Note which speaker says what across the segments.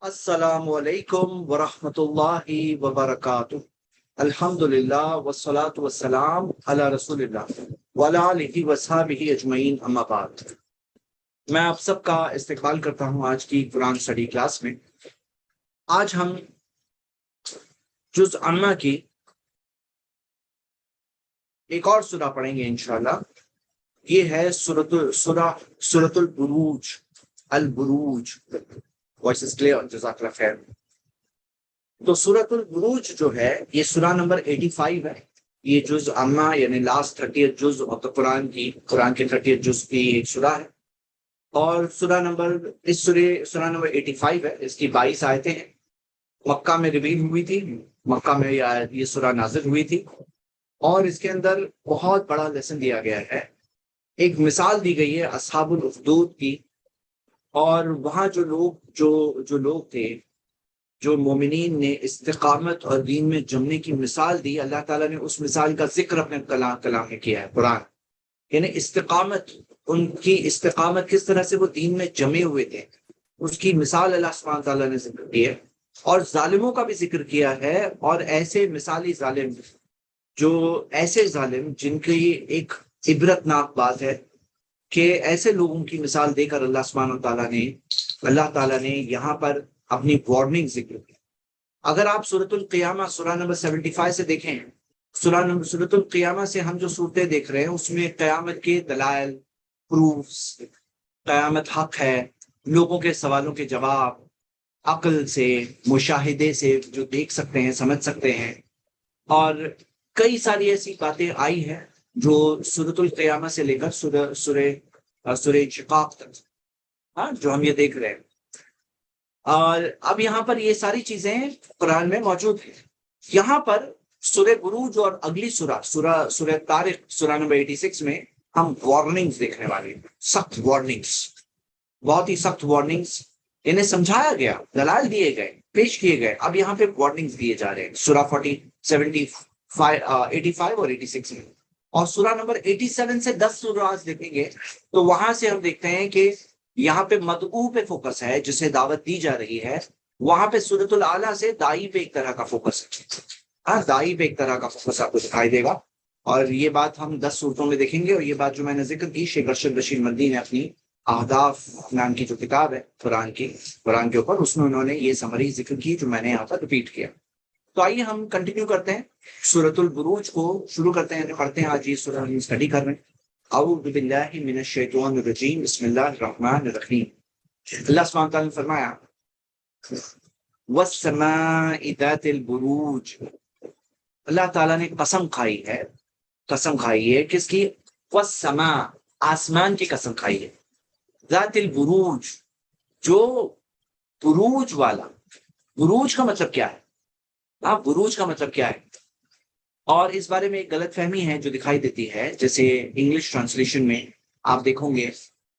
Speaker 1: السلام علیکم ورحمۃ اللہ وبرکاتہ۔ الحمدللہ والصلاة والسلام علی رسول اللہ وعلی آلہ وصحبہ اجمعین، اما بعد۔ میں آپ سب کا استقبال کرتا ہوں آج کی قرآن اسٹڈی کلاس میں۔ آج ہم جز عامہ کی ایک اور سورہ پڑھیں گے انشاءاللہ۔ یہ ہے سورۃ البروج۔ البروج، وائس از کلیئر؟ جزاک اللہ خیر۔ تو سورۃ البروج جو ہے یہ سورہ نمبر 85 ہے۔ یہ جز عامہ یعنی لاسٹ 30 جز آف قرآن کے 30 جز کی ایک سورہ ہے، اور سورہ نمبر 85 ہے۔ اس کی 22 آیتیں ہیں۔ مکہ میں ریویل ہوئی تھی، مکہ میں یہ سورہ نازل ہوئی تھی، اور اس کے اندر بہت بڑا لیسن دیا گیا ہے۔ ایک مثال دی گئی ہے اصحاب الاخدود کی، اور وہاں جو لوگ تھے، جو مومنین نے استقامت اور دین میں جمنے کی مثال دی، اللہ تعالیٰ نے اس مثال کا ذکر اپنے کلام میں کیا ہے۔ قرآن یعنی استقامت، ان کی استقامت کس طرح سے وہ دین میں جمے ہوئے تھے، اس کی مثال اللہ سبحانہ تعالیٰ نے ذکر کی ہے، اور ظالموں کا بھی ذکر کیا ہے۔ اور ایسے مثالی ظالم جن کی ایک عبرتناک بات ہے کہ ایسے لوگوں کی مثال دے کر اللہ تعالیٰ نے یہاں پر اپنی وارننگ ذکر کی۔ اگر آپ سورۃ القیامہ سورہ نمبر 75 سے دیکھیں، سورۃ القیامہ سے ہم جو صورتیں دیکھ رہے ہیں اس میں قیامت کے دلائل، پروفس، قیامت حق ہے، لوگوں کے سوالوں کے جواب، عقل سے، مشاہدے سے جو دیکھ سکتے ہیں، سمجھ سکتے ہیں، اور کئی ساری ایسی باتیں آئی ہیں جو سورۃ القیامہ سے لے کر سورہ شقاق تک، جو ہم یہ دیکھ رہے ہیں۔ اور اب یہاں پر یہ ساری چیزیں قرآن میں موجود ہیں۔ یہاں پر سورہ بروج اور اگلی سورہ طارق سورہ نمبر 86 میں ہم وارننگز دیکھنے والے ہیں، سخت وارننگز، بہت ہی سخت وارننگز۔ انہیں سمجھایا گیا، دلائل دیے گئے، پیش کیے گئے، اب یہاں پہ وارننگز دیے جا رہے ہیں سورہ 85 اور 86 میں۔ اور سورہ نمبر 87 سے 10 سورات دیکھیں گے تو وہاں سے ہم دیکھتے ہیں کہ یہاں پہ مدعو پہ فوکس ہے، جسے دعوت دی جا رہی ہے۔ وہاں پہ سورۃ الاعلیٰ سے دائی پہ ایک طرح کا فوکس ہے، دائی پہ ایک طرح کا فوکس آپ کو دکھائی دے گا۔ اور یہ بات ہم 10 صورتوں میں دیکھیں گے، اور یہ بات جو میں نے ذکر کی، شیخ ارشد رشید مدنی نے اپنی اہداف نام کی جو کتاب ہے قرآن کے اوپر، اس میں انہوں نے یہ سمری ذکر کی جو میں نے یہاں پر ریپیٹ کیا۔ تو آئیے ہم کنٹینیو کرتے ہیں، سورۃ البروج کو شروع کرتے ہیں، پڑھتے ہیں۔ آج یہ سورہ ہم اسٹڈی کر رہے ہیں۔ اعوذ باللہ من الشیطان الرجیم، بسم اللہ الرحمن الرحیم۔ اللہ سبحانہ تعالیٰ نے فرمایا وَالسَّمَاءِ ذَاتِ الْبُرُوجِ، اللہ تعالیٰ نے قسم کھائی ہے کس کی؟ وَالسَّمَاء، آسمان کی قسم کھائی ہے، ذات البروج، جو بروج والا۔ بروج کا مطلب کیا ہے؟ بروج کا مطلب کیا ہے؟ اور اس بارے میں ایک غلط فہمی ہے جو دکھائی دیتی ہے، جیسے انگلش ٹرانسلیشن میں آپ دیکھو گے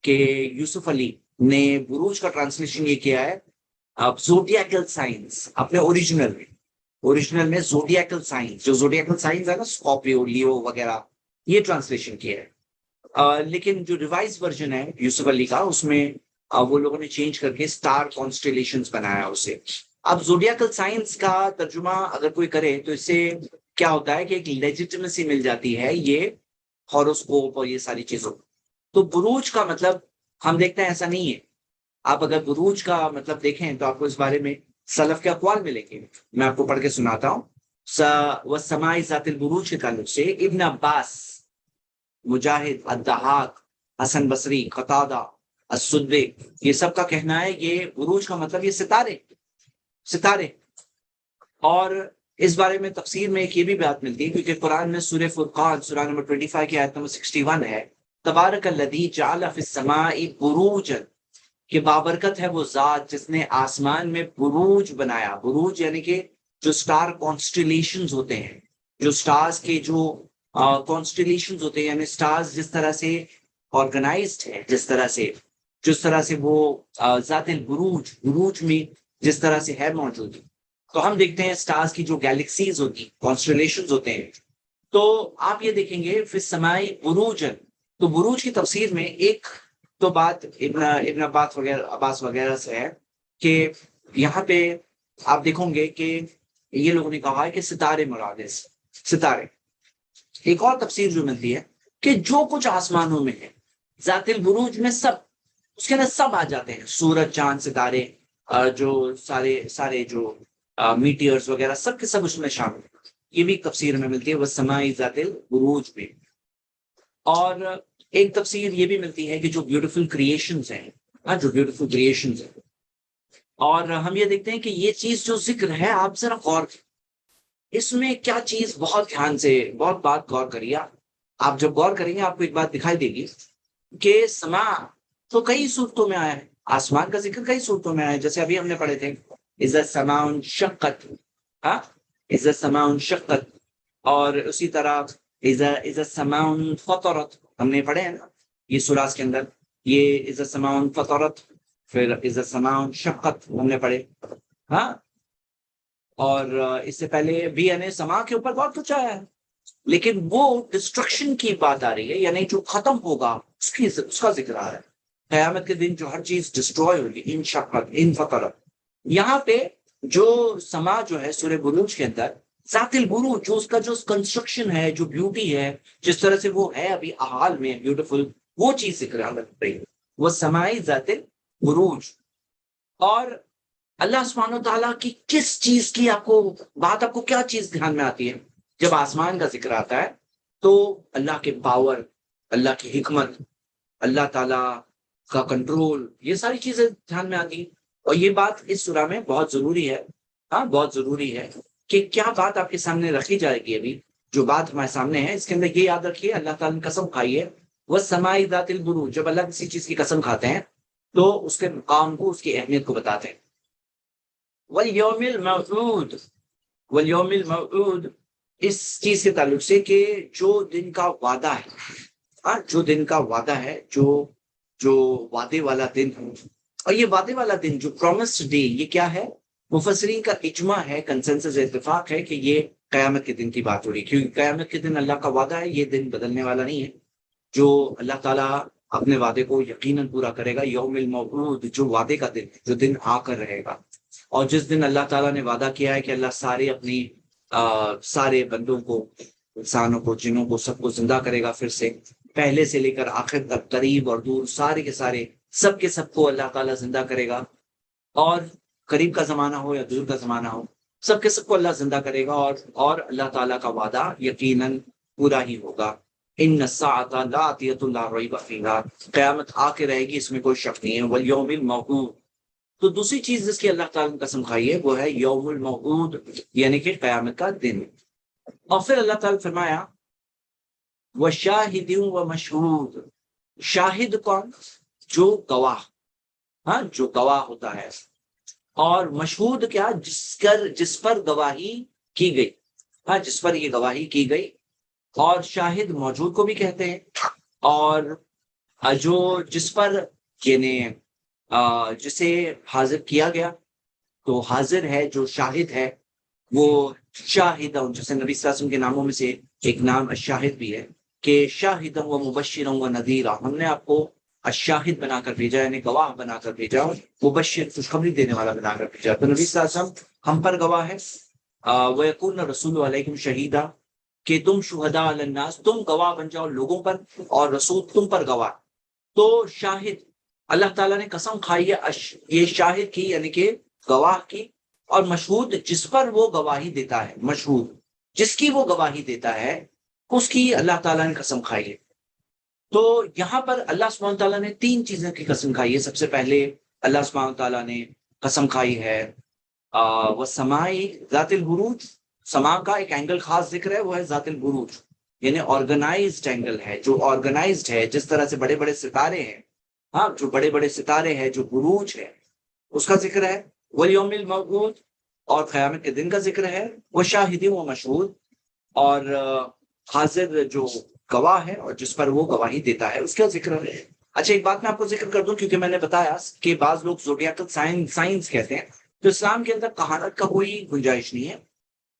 Speaker 1: کہ یوسف علی نے بروج کا ٹرانسلیشن یہ کیا ہے زوڈیاکل سائنس، اپنے اوریجنل میں زوڈیاکل سائنس، جو زوڈیاکل سائنس ہے نا، اسکارپیو، لیو وغیرہ، یہ ٹرانسلیشن کیا ہے۔ لیکن جو ریوائز ورژن ہے یوسف علی کا، اس میں وہ لوگوں نے چینج کر کے اسٹار کانسٹیلیشنز بنایا اسے۔ اب زوڈیاکل سائنس کا ترجمہ اگر کوئی کرے تو اس سے کیا ہوتا ہے کہ ایک لیجیٹمیسی مل جاتی ہے یہ ہاروسکوپ اور یہ ساری چیزوں۔ تو بروج کا مطلب ہم دیکھتے ہیں ایسا نہیں ہے۔ آپ اگر بروج کا مطلب دیکھیں تو آپ کو اس بارے میں سلف کے اقوال ملیں گے، میں آپ کو پڑھ کے سناتا ہوں۔ وَالسَّمَاءِ ذَاتِ الْبُرُوجِ کے تعلق سے ابن عباس، مجاہد، الضحاک، حسن بصری، قتادہ، السدی، یہ سب کا کہنا ہے یہ بروج کا مطلب یہ ستارے۔ اور اس بارے میں تفسیر میں ایک یہ بھی بات ملتی ہے، کیونکہ قرآن میں سورہ فرقان سورہ نمبر 25 کی آیت نمبر 61 ہے، تبارک الذی جعل فی السماء بروجا، کہ بابرکت ہے وہ ذات جس نے آسمان میں بروج بنایا۔ بروج یعنی کہ جو سٹار کانسٹیلیشنز ہوتے ہیں، جو سٹارز کے جو کانسٹیلیشنز ہوتے ہیں، یعنی سٹارز جس طرح سے آرگنائزڈ ہے، جس طرح سے وہ ذات بروج میں جس طرح سے ہے موجود، تو ہم دیکھتے ہیں سٹارز کی جو گیلیکسیز ہوتی، کانسٹیلیشنز ہوتے ہیں۔ تو آپ یہ دیکھیں گے فی السماء بروج، تو بروج کی تفسیر میں ایک تو بات ابن عباس وغیرہ سے ہے کہ یہاں پہ آپ دیکھیں گے کہ یہ لوگوں نے کہا ہے کہ ستارے مراد ہے، ستارے۔ ایک اور تفسیر جو ملتی ہے کہ جو کچھ آسمانوں میں ہے، ذات البروج میں سب، اس کے اندر سب آ جاتے ہیں، سورج چاند ستارے، جو سارے سارے جو میٹیئرز وغیرہ سب کے سب اس میں شامل ہیں۔ یہ بھی تفسیر میں ملتی ہے وہ سمائی ذات البروج میں۔ اور ایک تفسیر یہ بھی ملتی ہے کہ جو بیوٹیفل کریشنز ہیں، جو بیوٹیفل کریشنز ہیں، اور ہم یہ دیکھتے ہیں کہ یہ چیز جو ذکر ہے، آپ ذرا غور، اس میں کیا چیز، بہت دھیان سے بہت بات غور کریے۔ آپ جب غور کریں گے آپ کو ایک بات دکھائی دے گی کہ سما تو کئی صورتوں میں آیا ہے، آسمان کا ذکر کئی صورتوں میں آیا ہے، جیسے ابھی ہم نے پڑھے تھے اذا السماء انشقت، ہاں، اذا السماء انشقت، اور اسی طرح اذا السماء انفطرت، ہم نے پڑھے ہیں نا یہ سوراس کے اندر، یہ اذا السماء انفطرت، پھر اذا السماء انشقت ہم نے پڑھے، ہاں۔ اور اس سے پہلے بھی یعنی سما کے اوپر بہت کچھ آیا ہے، لیکن وہ ڈسٹرکشن کی بات آ رہی ہے، یعنی جو ختم ہوگا اس کا ذکر آ رہا ہے، قیامت کے دن جو ہر چیز ڈسٹروائے ہوگی، ان شقت ان فطرت۔ یہاں پہ جو سما جو ہے سورہ بروج کے اندر، ذات البروج، جو اس کا جو کنسٹرکشن ہے، جو بیوٹی ہے، جس طرح سے وہ ہے ابھی حال میں بیوٹیفل، وہ چیز ذکر آ رہی ہے، وہ سمائی ذات البروج۔ اور اللہ سبحانہ و تعالیٰ کی کس چیز کی آپ کو کیا چیز دھیان میں آتی ہے جب آسمان کا ذکر آتا ہے؟ تو اللہ کے پاور، اللہ کی حکمت، اللہ تعالیٰ کا کنٹرول، یہ ساری چیزیں دھیان میں آتی ہیں۔ اور یہ بات اس سورہ میں بہت ضروری ہے، ہاں بہت ضروری ہے کہ کیا بات آپ کے سامنے رکھی جائے گی ابھی، جو بات ہمارے سامنے ہے اس کے اندر یہ یاد رکھیے، اللہ تعالیٰ نے قسم کھائی ہے وہ سمائی ذات البروج۔ جب اللہ کسی چیز کی قسم کھاتے ہیں تو اس کے مقام کو، اس کی اہمیت کو بتاتے ہیں۔ والیوم الموعود، والیوم الموعود، اس چیز کے تعلق سے کہ جو دن کا وعدہ ہے، جو دن کا وعدہ ہے، جو وعدے والا دن ہے، اور یہ وعدے والا دن جو پرومسڈ ڈے، یہ کیا ہے؟ مفسرین کا اجماع ہے، کنسنسس اتفاق ہے کہ یہ قیامت کے دن کی بات ہو رہی ہے، کیونکہ قیامت کے دن اللہ کا وعدہ ہے، یہ دن بدلنے والا نہیں ہے، جو اللہ تعالیٰ اپنے وعدے کو یقیناً پورا کرے گا۔ یوم الموعود، جو وعدے کا دن، جو دن آ کر رہے گا، اور جس دن اللہ تعالیٰ نے وعدہ کیا ہے کہ اللہ سارے بندوں کو، انسانوں کو، جنوں کو، سب کو زندہ کرے گا پھر سے، پہلے سے لے کر آخر تک، قریب اور دور، سارے کے سارے، سب کے سب کو اللہ تعالیٰ زندہ کرے گا، اور قریب کا زمانہ ہو یا دور کا زمانہ ہو، سب کے سب کو اللہ زندہ کرے گا، اور اللہ تعالیٰ کا وعدہ یقیناً پورا ہی ہوگا۔ ان الساعۃ لآتیۃ لا ریب فیہا، قیامت آ کے رہے گی، اس میں کوئی شک نہیں ہے۔ والیوم الموعود، تو دوسری چیز جس کی اللہ تعالیٰ نے قسم کھائی ہے وہ ہے یوم الموعود، یعنی کہ قیامت کا دن۔ اور پھر اللہ تعالیٰ نے فرمایا وشاہد ومشہود، شاہد کون؟ جو گواہ، ہاں، جو گواہ ہوتا ہے، اور مشہود کیا؟ جس پر گواہی کی گئی، ہاں، جس پر یہ گواہی کی گئی۔ اور شاہد موجود کو بھی کہتے ہیں، اور جو جس پر یعنی جسے حاضر کیا گیا، تو حاضر ہے، جو شاہد ہے وہ شاہد، جیسے نبی صلی اللہ علیہ وسلم کے ناموں میں سے ایک نام شاہد بھی ہے، کہ شاہد و مبشر و نذیرا، ہم نے آپ کو الشاہد بنا کر بھیجا، یعنی گواہ بنا کر بھیجا، اور مبشر، خوشخبری دینے والا بنا کر بھیجا۔ تو نبی صلی اللہ علیہ وسلم ہم پر گواہ ہے، وَيَكُونَ الرَّسُولُ عَلَيْكُمْ شَهِيدًا، کہ تم شہداء علی الناس، تم گواہ بن جاؤ لوگوں پر، اور رسول تم پر گواہ۔ تو شاہد، اللہ تعالیٰ نے قسم کھائی ہے یہ شاہد کی، یعنی کہ گواہ کی، اور مشہود جس پر وہ گواہی دیتا ہے، مشہود جس کی وہ گواہی دیتا ہے، اس کی اللہ تعالیٰ نے قسم کھائی ہے۔ تو یہاں پر اللہ سبحانہ تعالیٰ نے تین چیزوں کی قسم کھائی ہے۔ سب سے پہلے اللہ سبحانہ تعالیٰ نے قسم کھائی ہے وہ سمائی ذات البروج، سما کا ایک اینگل خاص ذکر ہے، وہ ہے ذات البروج، یعنی آرگنائزڈ اینگل ہے، جو آرگنائزڈ ہے، جس طرح سے بڑے بڑے ستارے ہیں، ہاں، جو بڑے بڑے ستارے ہیں، جو بروج ہے، اس کا ذکر ہے۔ والیوم الموعود، اور قیامت کے دن کا ذکر ہے۔ وہ شاہد و مشہود، اور حاضر جو گواہ ہے، اور جس پر وہ گواہی دیتا ہے، اس کا ذکر ہے۔ اچھا، ایک بات میں آپ کو ذکر کر دوں، کیونکہ میں نے بتایا کہ بعض لوگ زوڈیاکل سائنس کہتے ہیں، تو اسلام کے اندر کہانت کا کوئی گنجائش نہیں ہے،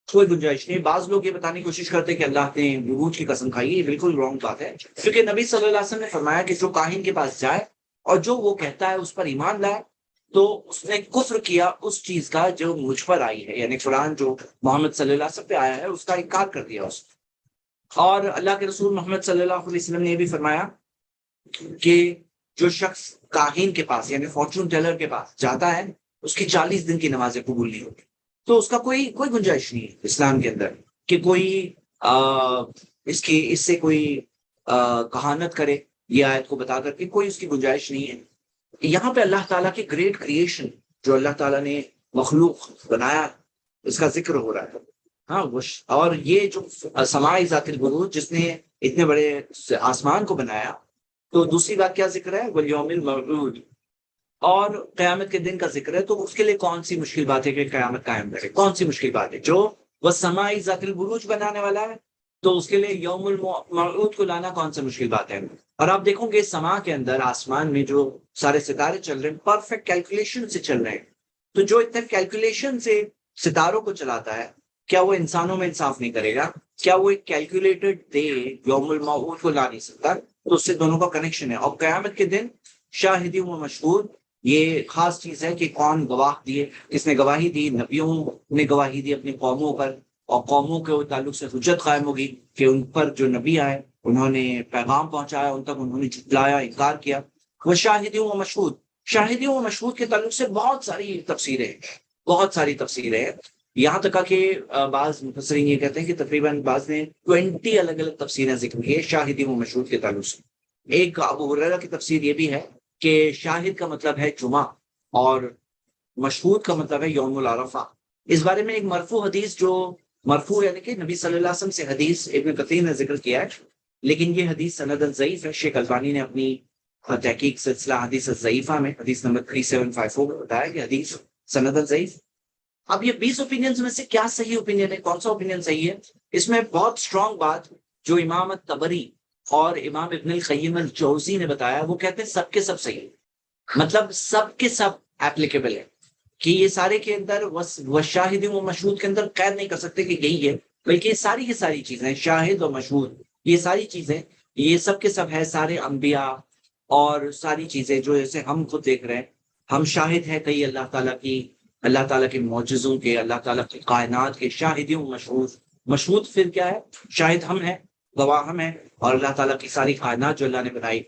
Speaker 1: کوئی گنجائش نہیں۔ بعض لوگ یہ بتانے کی کوشش کرتے ہیں کہ اللہ نے بروج کی قسم کھائی ہے، یہ بالکل رانگ بات ہے، کیونکہ نبی صلی اللہ علیہ وسلم نے فرمایا کہ جو کاہن کے پاس جائے اور جو وہ کہتا ہے اس پر ایمان لائے، تو اس نے کفر کیا اس چیز کا جو مجھ پر آئی ہے، یعنی قرآن جو محمد صلی اللہ علیہ وسلم پہ آیا ہے اس کا انکار کر دیا اس نے۔ اور اللہ کے رسول محمد صلی اللہ علیہ وسلم نے یہ بھی فرمایا کہ جو شخص کاہن کے پاس یعنی فارچون ٹیلر کے پاس جاتا ہے اس کی 40 دن کی نمازیں قبول نہیں ہوتی۔ تو اس کا کوئی گنجائش نہیں ہے اسلام کے اندر کہ کوئی اس سے کوئی کہانت کرے، یہ آیت کو بتا کر کے کوئی اس کی گنجائش نہیں ہے۔ یہاں پہ اللہ تعالیٰ کی گریٹ کریشن جو اللہ تعالیٰ نے مخلوق بنایا اس کا ذکر ہو رہا ہے۔ ہاں اور یہ جو سماعی ذات البروج جس نے اتنے بڑے آسمان کو بنایا، تو دوسری بات کیا ذکر ہے؟ والیوم الموعود، اور قیامت کے دن کا ذکر ہے۔ تو اس کے لیے کون سی مشکل بات ہے کہ قیامت قائم کرے؟ کون سی مشکل بات ہے؟ جو وہ سماعی ذات البروج بنانے والا ہے تو اس کے لیے یوم الموعود کو لانا کون سا مشکل بات ہے؟ اور آپ دیکھو گے سما کے اندر آسمان میں جو سارے ستارے چل رہے ہیں پرفیکٹ کیلکولیشن سے چل رہے ہیں۔ تو جو اتنے کیلکولیشن سے ستاروں کو چلاتا ہے، کیا وہ انسانوں میں انصاف نہیں کرے گا؟ کیا وہ ایک کیلکولیٹڈ ڈے یوم الموعود کو لا نہیں سکتا؟ تو اس سے دونوں کا کنیکشن ہے۔ اور قیامت کے دن شاہدی و مشہود، یہ خاص چیز ہے کہ کون گواہ دیے، اس نے گواہی دی، نبیوں نے گواہی دی اپنی قوموں پر، اور قوموں کے تعلق سے حجت قائم ہوگی کہ ان پر جو نبی آئے انہوں نے پیغام پہنچایا، ان تک انہوں نے جھٹلایا، انکار کیا۔ وہ شاہدیوں و مشہود، شاہدیوں و مشہود کے تعلق سے بہت ساری تفسیریں ہیں، یہاں تک کہ بعض مفسرین یہ کہتے ہیں کہ تقریباً بعض نے 20 الگ الگ تفسیریں ذکر کی ہے شاہدی و مشہود کے تعلق سے۔ ایک ابو ہریرہ کی تفسیر یہ بھی ہے کہ شاہد کا مطلب ہے جمعہ اور مشہود کا مطلب ہے یوم العرفہ۔ اس بارے میں ایک مرفوع حدیث، جو مرفوع یعنی کہ نبی صلی اللہ علیہ وسلم سے حدیث ابن کثیر نے ذکر کیا ہے، لیکن یہ حدیث سنداً ضعیف ہے۔ شیخ البانی نے اپنی تحقیق سلسلہ حدیث ضعیفہ میں حدیث نمبر 3754 میں بتایا کہ حدیث سنداً ضعیف۔ اب یہ 20 اوپینینز میں سے کیا صحیح اوپینین ہے، کون سا اوپینین صحیح ہے؟ اس میں بہت اسٹرانگ بات جو امام طبری اور امام ابن القیم الجوزی نے بتایا، وہ کہتے ہیں سب کے سب صحیح، مطلب سب کے سب ایپلیکیبل ہے، کہ یہ سارے کے اندر وہ شاہد و مشہود کے اندر قید نہیں کر سکتے کہ یہی ہے، بلکہ یہ ساری چیزیں شاہد و مشہود، یہ ساری چیزیں یہ سب کے سب ہے، سارے انبیاء اور ساری چیزیں جو جیسے ہم خود دیکھ رہے ہیں، ہم شاہد ہیں کئی اللہ تعالیٰ کے معجزوں کے، اللہ تعالیٰ کی کائنات کے، شاہدی و مشہود پھر کیا ہے؟ شاہد ہم ہیں، گواہ ہم ہیں، اور اللہ تعالیٰ کی ساری کائنات جو اللہ نے بنائی،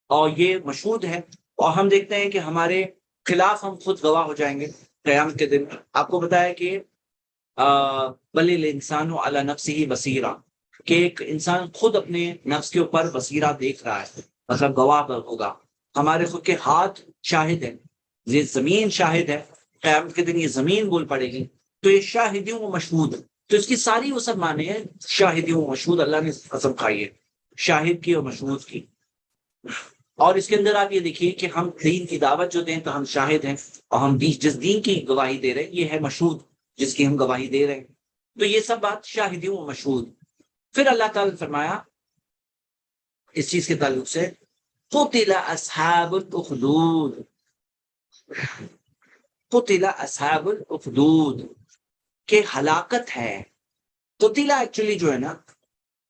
Speaker 1: اور یہ مشہود ہے۔ اور ہم دیکھتے ہیں کہ ہمارے خلاف ہم خود گواہ ہو جائیں گے قیامت کے دن۔ آپ کو بتایا کہ بل الانسان علی نفسہ بصیرہ، کہ ایک انسان خود اپنے نفس کے اوپر بصیرہ دیکھ رہا ہے، مطلب گواہ ہوگا۔ ہمارے خود کے ہاتھ شاہد ہیں، یہ زمین شاہد ہے، قیامت کے دن یہ زمین بول پڑے گی۔ تو یہ شاہدیوں و مشہود، تو اس کی ساری وہ سب معنی ہے شاہدیوں و مشہود، اللہ نے قسم کھائی ہے شاہد کی اور مشہود کی۔ اور اس کے اندر آپ یہ دیکھیے کہ ہم دین کی دعوت جو دیں تو ہم شاہد ہیں، اور ہم جس دین کی گواہی دے رہے ہیں یہ ہے مشہود جس کی ہم گواہی دے رہے ہیں۔ تو یہ سب بات شاہدیوں و مشہود۔ پھر اللہ تعالیٰ نے فرمایا اس چیز کے تعلق سے قتل اصحاب الاخدود، قتل اصحاب الاخدود کہ ہلاکت ہے۔ قتل ایکچولی جو ہے نا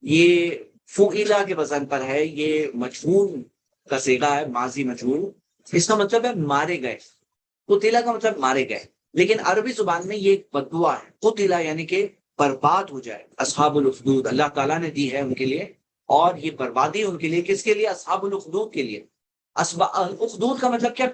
Speaker 1: یہ فعیلا کے وزن پر ہے، یہ مجہول کا صیغہ ہے، ماضی مجہول، اس کا مطلب ہے مارے گئے۔ قتل کا مطلب مارے گئے، لیکن عربی زبان میں یہ ایک بددعا ہے، قتل یعنی کہ برباد ہو جائے۔ اصحاب الاخدود اللہ تعالیٰ نے دی ہے ان کے لیے، اور یہ بربادی ان کے لیے، کس کے لیے؟ اصحاب الاخدود کے لیے۔ اخدود کا مطلب کیا؟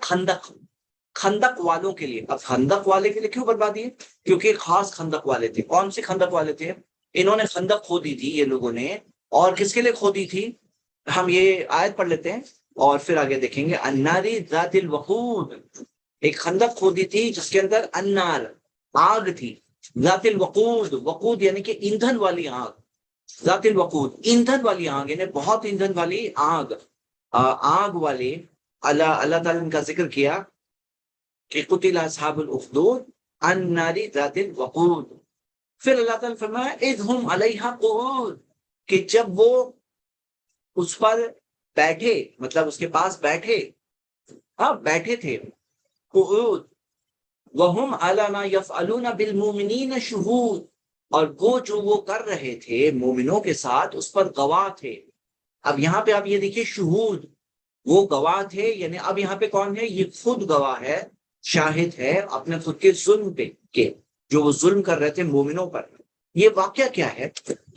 Speaker 1: خندق والوں کے لیے۔ اب خندق والے کے لیے کیوں بربادی ہے؟ کیونکہ خاص خندق والے تھے۔ کون سے خندق والے تھے؟ انہوں نے خندق کھودی تھی یہ لوگوں نے، اور کس کے لیے کھودی تھی؟ ہم یہ آیت پڑھ لیتے ہیں اور پھر آگے دیکھیں گے۔ الناری ذات الوقود، ایک خندق کھودی تھی جس کے اندر النار آگ تھی، ذات الوقود، وقود یعنی کہ ایندھن والی آگ، ذات الوقود ایندھن والی آگ، یعنی بہت ایندھن والی آگ والے اللہ تعالیٰ نے کا ذکر کیا کہ قتل اصحاب الاخدود النار ذات الوقود۔ پھر اللہ تعالیٰ نے فرمایا اذ ہم علیہا قعود، کہ جب وہ اس پر بیٹھے، مطلب اس کے پاس بیٹھے تھے، قعود، وہم علی ما یفعلون بالمؤمنین شہود، اور وہ جو وہ کر رہے تھے مومنوں کے ساتھ اس پر گواہ تھے۔ اب یہاں پہ آپ یہ دیکھیے شہود، وہ گواہ تھے، یعنی اب یہاں پہ کون ہے؟ یہ خود گواہ ہے شاہد ہے اپنے خود کے ظلم پہ کہ جو وہ ظلم کر رہے تھے مومنوں پر۔ یہ واقعہ کیا ہے؟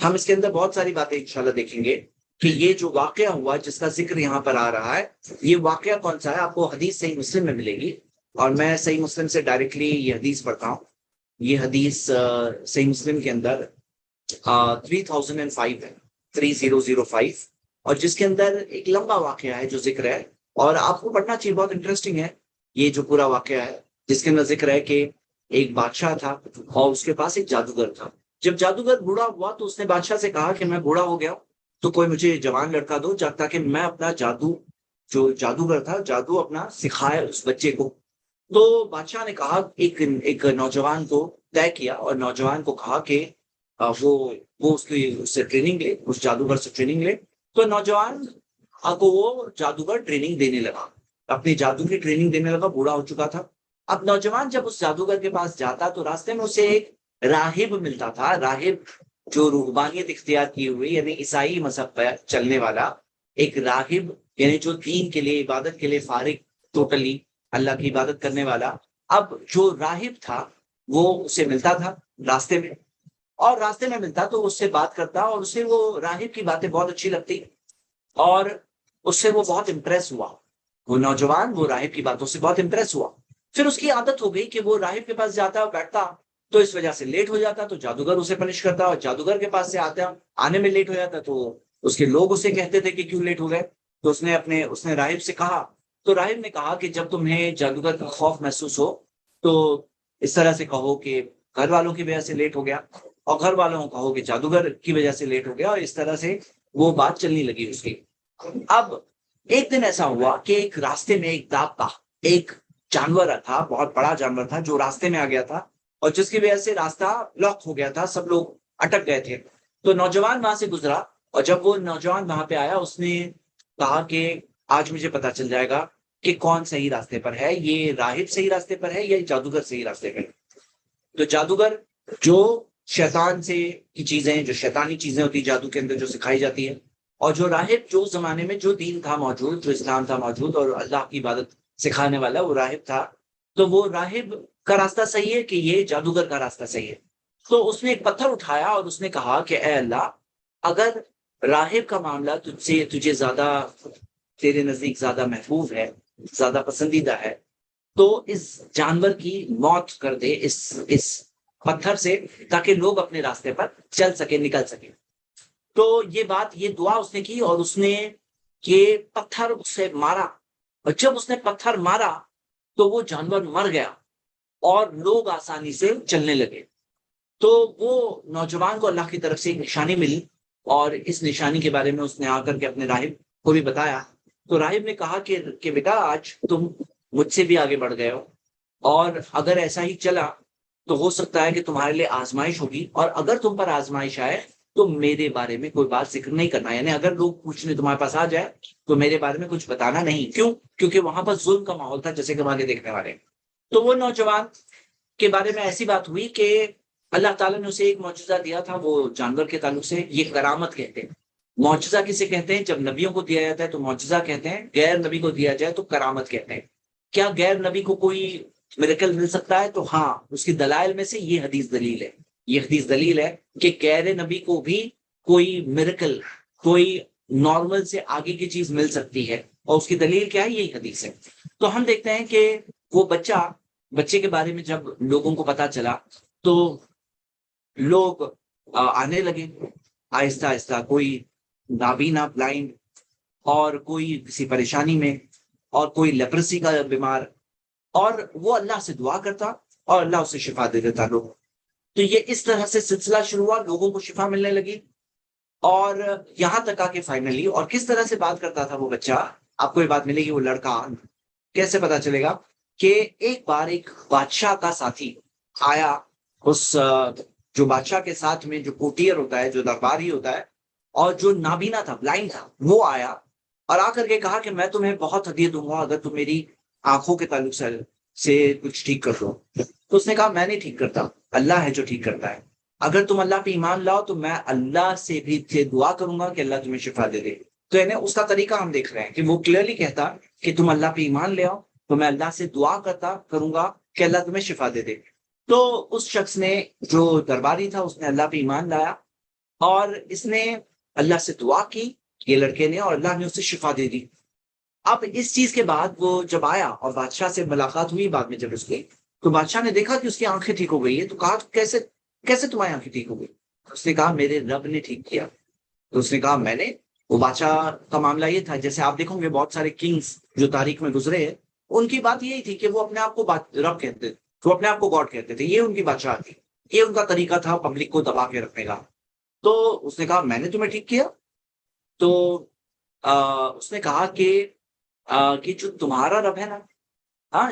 Speaker 1: ہم اس کے اندر بہت ساری باتیں انشاءاللہ دیکھیں گے کہ یہ جو واقعہ ہوا جس کا ذکر یہاں پر آ رہا ہے، یہ واقعہ کون سا ہے؟ آپ کو حدیث صحیح مسلم میں ملے گی، اور میں صحیح مسلم سے ڈائریکٹلی یہ حدیث پڑھتا ہوں۔ یہ حدیث صحیح مسلم کے اندر 3005 ہے، 3005، اور جس کے اندر ایک لمبا واقعہ ہے جو ذکر ہے، اور آپ کو پڑھنا چاہیے، بہت انٹرسٹنگ ہے یہ جو پورا واقعہ ہے، جس کے اندر ذکر ہے کہ ایک بادشاہ تھا اور اس کے پاس ایک جادوگر تھا۔ جب جادوگر بوڑھا ہوا تو اس نے بادشاہ سے کہا کہ میں بوڑھا ہو گیا ہوں، تو کوئی مجھے جوان لڑکا دو تاکہ میں اپنا جادو، جو جادوگر تھا، جادو اپنا سکھائے اس بچے کو۔ تو بادشاہ نے کہا، ایک نوجوان کو طے کیا اور نوجوان کو کہا کہ وہ اس سے ٹریننگ لے، اس جادوگر سے ٹریننگ لے۔ تو نوجوان کو وہ جادوگر ٹریننگ دینے لگا، اپنی جادو کی ٹریننگ دینے لگا، بوڑھا ہو چکا تھا۔ اب نوجوان جب اس جادوگر کے پاس جاتا تو راستے میں اسے ایک راہب ملتا تھا، راہب جو روحانیت اختیار کی ہوئی، یعنی عیسائی مذہب پر چلنے والا ایک راہب، یعنی جو دین کے لیے، عبادت کے لیے فارغ، ٹوٹلی اللہ کی عبادت کرنے والا۔ اب جو راہب تھا وہ اسے ملتا تھا راستے میں، اور راستے میں ملتا تو اس سے بات کرتا، اور اسے وہ راہب کی باتیں بہت اچھی لگتی، اور اس سے وہ بہت امپریس ہوا، وہ نوجوان وہ راہب کی باتوں سے بہت امپریس ہوا۔ پھر اس کی عادت ہو گئی کہ وہ راہب کے پاس جاتا اور بیٹھتا، تو اس وجہ سے لیٹ ہو جاتا تو جادوگر اسے پنش کرتا، اور جادوگر کے پاس سے آنے میں لیٹ ہو جاتا تو اس کے لوگ اسے کہتے تھے کہ کیوں لیٹ ہو گئے۔ تو اس نے راہب سے کہا، تو راہب نے کہا کہ جب تمہیں جادوگر کا خوف محسوس ہو تو اس طرح سے کہو کہ گھر والوں کی وجہ سے لیٹ ہو گیا، اور گھر والوں کو کہو کہ جادوگر کی وجہ سے لیٹ ہو گیا، اور اس طرح سے وہ بات چلنے لگی اس کی۔ اب ایک دن ایسا ہوا کہ ایک راستے میں ایک دابتا، ایک جانور تھا، بہت بڑا جانور تھا جو راستے میں آ گیا تھا، اور جس کی وجہ سے راستہ لاک ہو گیا تھا، سب لوگ اٹک گئے تھے۔ تو نوجوان وہاں سے گزرا، اور جب وہ نوجوان وہاں پہ آیا اس نے کہا کہ آج مجھے پتا چل جائے گا کہ کون صحیح راستے پر ہے، یہ راہب صحیح راستے پر ہے یا جادوگر صحیح راستے پر ہے۔ تو جادوگر جو شیطان سے کی چیزیں، جو شیطانی چیزیں ہوتی جادو کے اندر جو سکھائی جاتی ہے، اور جو راہب جو زمانے میں جو دین تھا موجود، جو اسلام تھا موجود اور اللہ کی عبادت سکھانے والا وہ راہب تھا، تو وہ راہب کا راستہ صحیح ہے کہ یہ جادوگر کا راستہ صحیح ہے؟ تو اس نے ایک پتھر اٹھایا اور اس نے کہا کہ اے اللہ، اگر راہب کا معاملہ تجھے زیادہ، تیرے نزدیک زیادہ محبوب ہے، زیادہ پسندیدہ ہے، تو اس جانور کی موت کر دے اس پتھر سے، تاکہ لوگ اپنے راستے پر چل سکے، نکل سکے۔ تو یہ دعا اس نے کی، اور اس نے یہ پتھر اسے مارا، اور جب اس نے پتھر مارا تو وہ جانور مر گیا اور لوگ آسانی سے چلنے لگے۔ تو وہ نوجوان کو اللہ کی طرف سے ایک نشانی ملی، اور اس نشانی کے بارے میں اس نے آ کر کے اپنے راہب کو بھی بتایا۔ تو راہب نے کہا کہ بیٹا، آج تم مجھ سے بھی آگے بڑھ گئے ہو، اور اگر ایسا ہی چلا تو ہو سکتا ہے کہ تمہارے لیے آزمائش ہوگی، اور اگر تم پر آزمائش آئے تو میرے بارے میں کوئی بات ذکر نہیں کرنا، یعنی اگر لوگ پوچھنے تمہارے پاس آ جائے تو میرے بارے میں کچھ بتانا نہیں۔ کیوں؟ کیونکہ وہاں پر ظلم کا ماحول تھا، جیسے کہ ہم آگے دیکھنے والے ہیں۔ تو وہ نوجوان کے بارے میں ایسی بات ہوئی کہ اللہ تعالیٰ نے اسے ایک معجزہ دیا تھا، وہ جانور کے تعلق سے یہ کرامت کہتے ہیں۔ معجزہ کسے کہتے ہیں؟ جب نبیوں کو دیا جاتا ہے تو معجزہ کہتے ہیں، غیر نبی کو دیا جائے تو کرامت کہتے ہیں۔ کیا غیر نبی کو کوئی میریکل مل سکتا ہے؟ تو ہاں، اس کی دلائل میں سے یہ حدیث دلیل ہے، یہ حدیث دلیل ہے کہ غیر نبی کو بھی کوئی میریکل، کوئی نارمل سے آگے کی چیز مل سکتی ہے، اور اس کی دلیل کیا ہے؟ یہی حدیث ہے۔ تو ہم دیکھتے ہیں کہ وہ بچے کے بارے میں جب لوگوں کو پتا چلا تو لوگ آنے لگے آہستہ آہستہ، کوئی نابینا بلائنڈ، اور کوئی کسی پریشانی میں، اور کوئی لیپرسی کا بیمار، اور وہ اللہ سے دعا کرتا اور اللہ اسے شفا دے دیتا لوگ۔ تو یہ اس طرح سے سلسلہ شروع ہوا، لوگوں کو شفا ملنے لگی، اور یہاں تک آ کے فائنلی، اور کس طرح سے بات کرتا تھا وہ بچہ، آپ کو یہ بات ملے گی، وہ لڑکا کیسے پتا چلے گا کہ ایک بار ایک بادشاہ کا ساتھی آیا، اس جو بادشاہ کے ساتھ میں جو کوٹیر ہوتا ہے، جو درباری ہوتا ہے، اور جو نابینا تھا، بلائنڈ تھا، وہ آیا اور آ کر کے کہا کہ میں تمہیں بہت ہدیہ دوں گا اگر تم میری آنکھوں کے تعلق سے کچھ ٹھیک کر دو۔ تو اس نے کہا میں نہیں ٹھیک کرتا، اللہ ہے جو ٹھیک کرتا ہے، اگر تم اللہ پہ ایمان لاؤ تو میں اللہ سے بھی دعا کروں گا کہ اللہ تمہیں شفا دے دے۔ تو یعنی اس کا طریقہ ہم دیکھ رہے ہیں کہ وہ کلیئرلی کہتا کہ تم اللہ پہ ایمان لے آؤ، تو میں اللہ سے دعا کروں گا کہ اللہ تمہیں شفا دے دے۔ تو اس شخص نے، جو درباری تھا، اس نے اللہ پہ ایمان لایا اور اس نے اللہ سے دعا کی، یہ لڑکے نے، اور اللہ نے اسے شفا دے دی۔ اب اس چیز کے بعد وہ جب آیا اور بادشاہ سے ملاقات ہوئی بعد میں جب اس کی، تو بادشاہ نے دیکھا کہ اس کی آنکھیں ٹھیک ہو گئی ہے، تو کہا کیسے کیسے تمہاری آنکھیں ٹھیک ہو گئی؟ اس نے کہا میرے رب نے ٹھیک کیا۔ تو اس نے کہا میں نے، وہ بادشاہ کا معاملہ یہ تھا، جیسے آپ دیکھو گے بہت سارے کنگز جو تاریخ میں گزرے ہیں، ان کی بات یہی تھی کہ وہ اپنے آپ کو رب کہتے تھے، وہ اپنے آپ کو گاڈ کہتے تھے، یہ ان کی بادشاہ تھی، یہ ان کا طریقہ تھا پبلک کو دبا کے رکھنے کا۔ تو اس نے کہا میں نے تمہیں ٹھیک کیا؟ تو اس نے کہا کہ جو تمہارا رب ہے نا، ہاں،